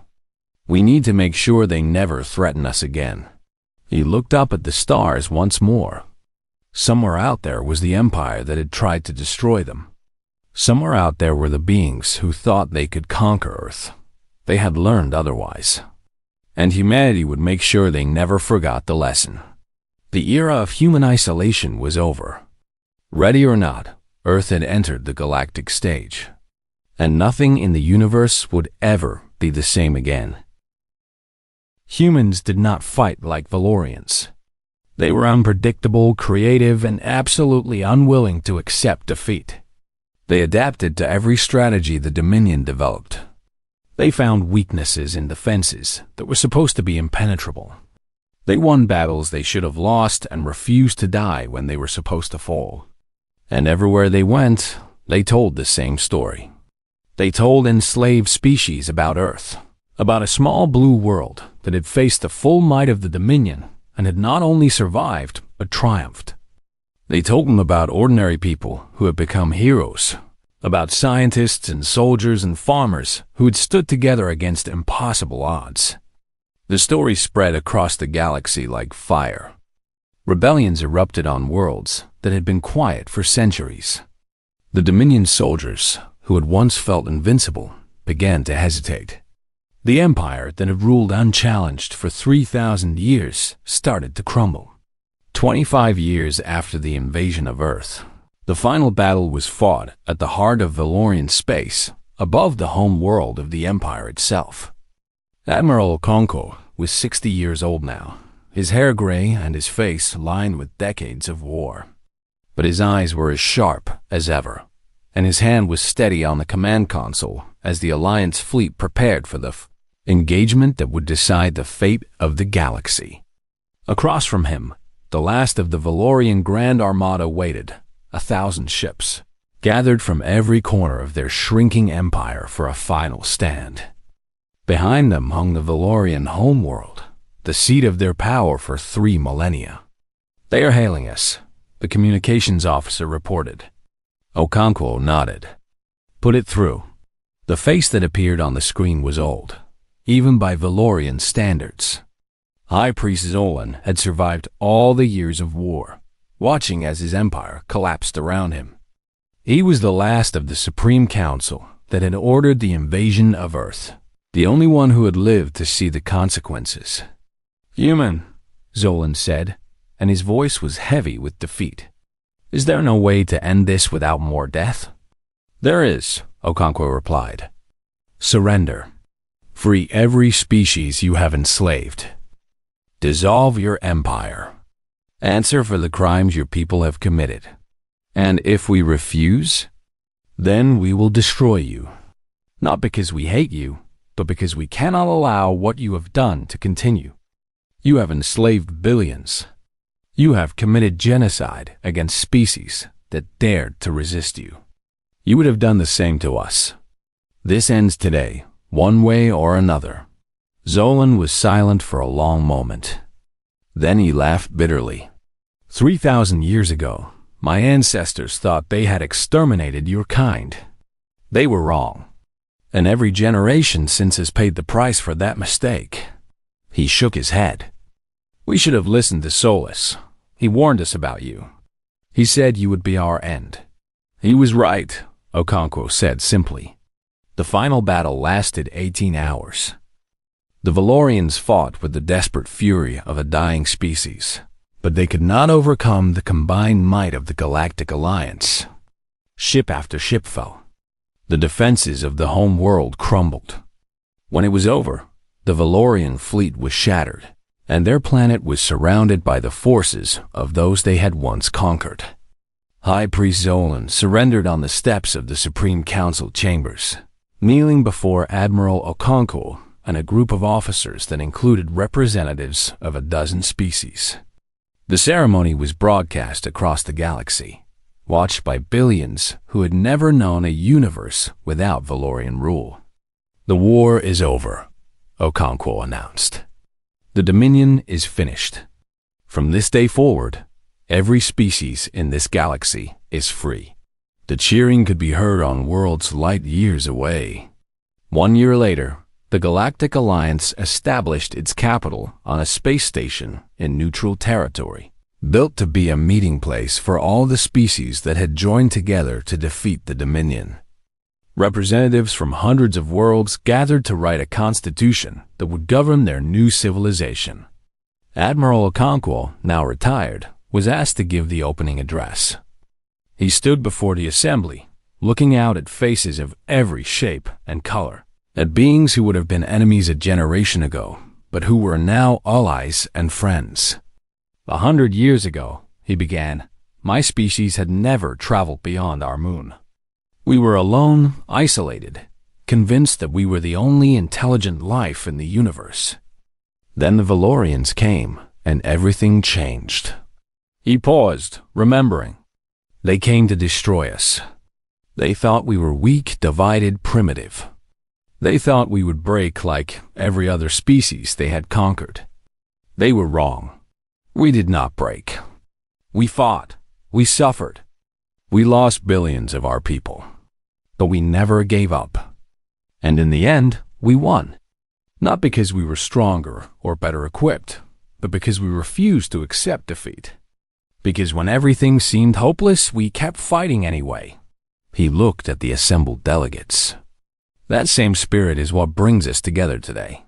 We need to make sure they never threaten us again. He looked up at the stars once more. Somewhere out there was the empire that had tried to destroy them. Somewhere out there were the beings who thought they could conquer Earth. They had learned otherwise. And humanity would make sure they never forgot the lesson. The era of human isolation was over. Ready or not, Earth had entered the galactic stage. And nothing in the universe would ever be the same again. Humans did not fight like Valorians. They were unpredictable, creative, and absolutely unwilling to accept defeat. They adapted to every strategy the Dominion developed. They found weaknesses in defenses that were supposed to be impenetrable. They won battles they should have lost and refused to die when they were supposed to fall. And everywhere they went, they told the same story. They told enslaved species about Earth, about a small blue world that had faced the full might of the Dominion and had not only survived, but triumphed. They told them about ordinary people who had become heroes, about scientists and soldiers and farmers who had stood together against impossible odds. The story spread across the galaxy like fire. Rebellions erupted on worlds that had been quiet for centuries. The Dominion soldiers, who had once felt invincible, began to hesitate. The empire that had ruled unchallenged for 3,000 years started to crumble. 25 years after the invasion of Earth, the final battle was fought at the heart of Valorian space, above the home world of the empire itself. Admiral Okonkwo was 60 years old now, his hair gray and his face lined with decades of war. But his eyes were as sharp as ever, and his hand was steady on the command console as the Alliance fleet prepared for the engagement that would decide the fate of the galaxy. Across from him, the last of the Valorian Grand Armada waited, 1,000 ships, gathered from every corner of their shrinking empire for a final stand. Behind them hung the Valorian homeworld, the seat of their power for 3 millennia. "They are hailing us," the communications officer reported. Okonkwo nodded. "Put it through." The face that appeared on the screen was old, even by Valorian standards. High Priest Zolan had survived all the years of war, watching as his empire collapsed around him. He was the last of the Supreme Council that had ordered the invasion of Earth, the only one who had lived to see the consequences. "Human," Zolan said, and his voice was heavy with defeat. "Is there no way to end this without more death?" "There is," Okonkwo replied. "Surrender. Free every species you have enslaved. Dissolve your empire. Answer for the crimes your people have committed. And if we refuse, then we will destroy you. Not because we hate you, but because we cannot allow what you have done to continue. You have enslaved billions. You have committed genocide against species that dared to resist you. You would have done the same to us. This ends today, one way or another." Zolan was silent for a long moment. Then he laughed bitterly. 3,000 years ago, my ancestors thought they had exterminated your kind. They were wrong. And every generation since has paid the price for that mistake." He shook his head. "We should have listened to Solus. He warned us about you. He said you would be our end." "He was right," Okonkwo said simply. The final battle lasted 18 hours. The Valorians fought with the desperate fury of a dying species, but they could not overcome the combined might of the Galactic Alliance. Ship after ship fell. The defenses of the home world crumbled. When it was over, the Valorian fleet was shattered, and their planet was surrounded by the forces of those they had once conquered. High Priest Zolan surrendered on the steps of the Supreme Council chambers, kneeling before Admiral Okonkwo and a group of officers that included representatives of a dozen species. The ceremony was broadcast across the galaxy, watched by billions who had never known a universe without Valorian rule. "The war is over," Okonkwo announced. "The Dominion is finished. From this day forward, every species in this galaxy is free." The cheering could be heard on worlds light years away. 1 year later, the Galactic Alliance established its capital on a space station in neutral territory, built to be a meeting place for all the species that had joined together to defeat the Dominion. Representatives from hundreds of worlds gathered to write a constitution that would govern their new civilization. Admiral Okonkwo, now retired, was asked to give the opening address. He stood before the assembly, looking out at faces of every shape and color, at beings who would have been enemies a generation ago, but who were now allies and friends. 100 years ago, he began, my species had never traveled beyond our moon. We were alone, isolated, convinced that we were the only intelligent life in the universe. Then the Valorians came, and everything changed. He paused, remembering. They came to destroy us. They thought we were weak, divided, primitive. They thought we would break like every other species they had conquered. They were wrong. We did not break. We fought. We suffered. We lost billions of our people. But we never gave up. And in the end, we won. Not because we were stronger or better equipped, but because we refused to accept defeat. Because when everything seemed hopeless, we kept fighting anyway. He looked at the assembled delegates. That same spirit is what brings us together today.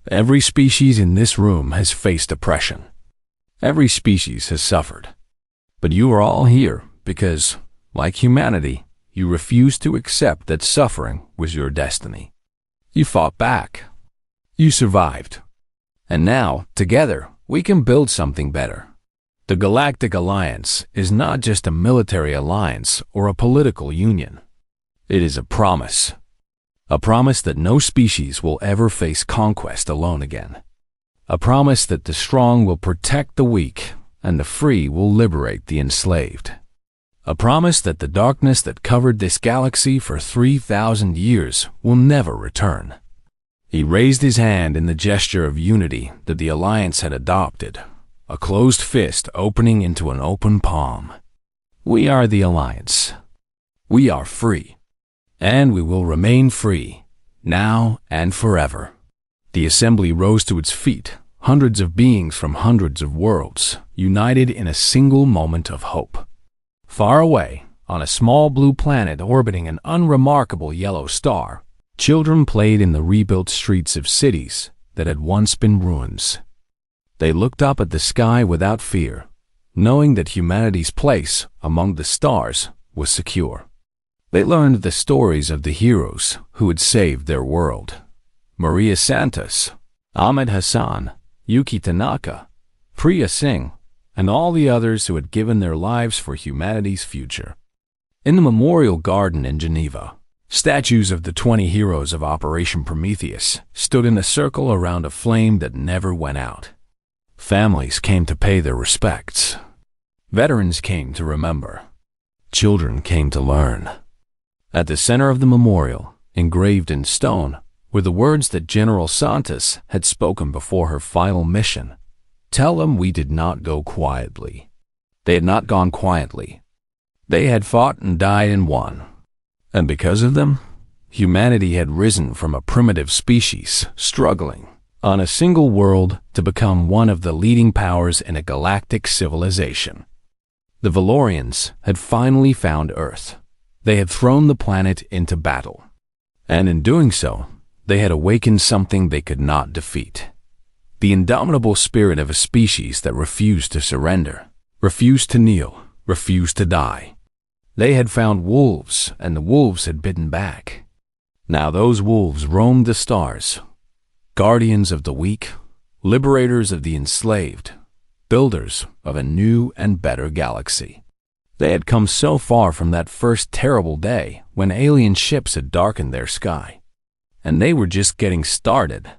Every species in this room has faced oppression. Every species has suffered. But you are all here because, like humanity, you refused to accept that suffering was your destiny. You fought back. You survived. And now, together, we can build something better. The Galactic Alliance is not just a military alliance or a political union. It is a promise. A promise that no species will ever face conquest alone again. A promise that the strong will protect the weak and the free will liberate the enslaved. A promise that the darkness that covered this galaxy for 3,000 years will never return. He raised his hand in the gesture of unity that the Alliance had adopted, a closed fist opening into an open palm. We are the Alliance. We are free. And we will remain free, now and forever. The assembly rose to its feet, hundreds of beings from hundreds of worlds, united in a single moment of hope. Far away, on a small blue planet orbiting an unremarkable yellow star, children played in the rebuilt streets of cities that had once been ruins. They looked up at the sky without fear, knowing that humanity's place among the stars was secure. They learned the stories of the heroes who had saved their world. Maria Santos, Ahmed Hassan, Yuki Tanaka, Priya Singh, and all the others who had given their lives for humanity's future. In the Memorial Garden in Geneva, statues of the 20 heroes of Operation Prometheus stood in a circle around a flame that never went out. Families came to pay their respects. Veterans came to remember. Children came to learn. At the center of the memorial, engraved in stone, were the words that General Santos had spoken before her final mission. Tell them we did not go quietly. They had not gone quietly. They had fought and died and won. And because of them, humanity had risen from a primitive species, struggling on a single world to become one of the leading powers in a galactic civilization. The Valorians had finally found Earth. They had thrown the planet into battle. And in doing so, they had awakened something they could not defeat. The indomitable spirit of a species that refused to surrender, refused to kneel, refused to die. They had found wolves, and the wolves had bitten back. Now those wolves roamed the stars, guardians of the weak, liberators of the enslaved, builders of a new and better galaxy. They had come so far from that first terrible day when alien ships had darkened their sky. And they were just getting started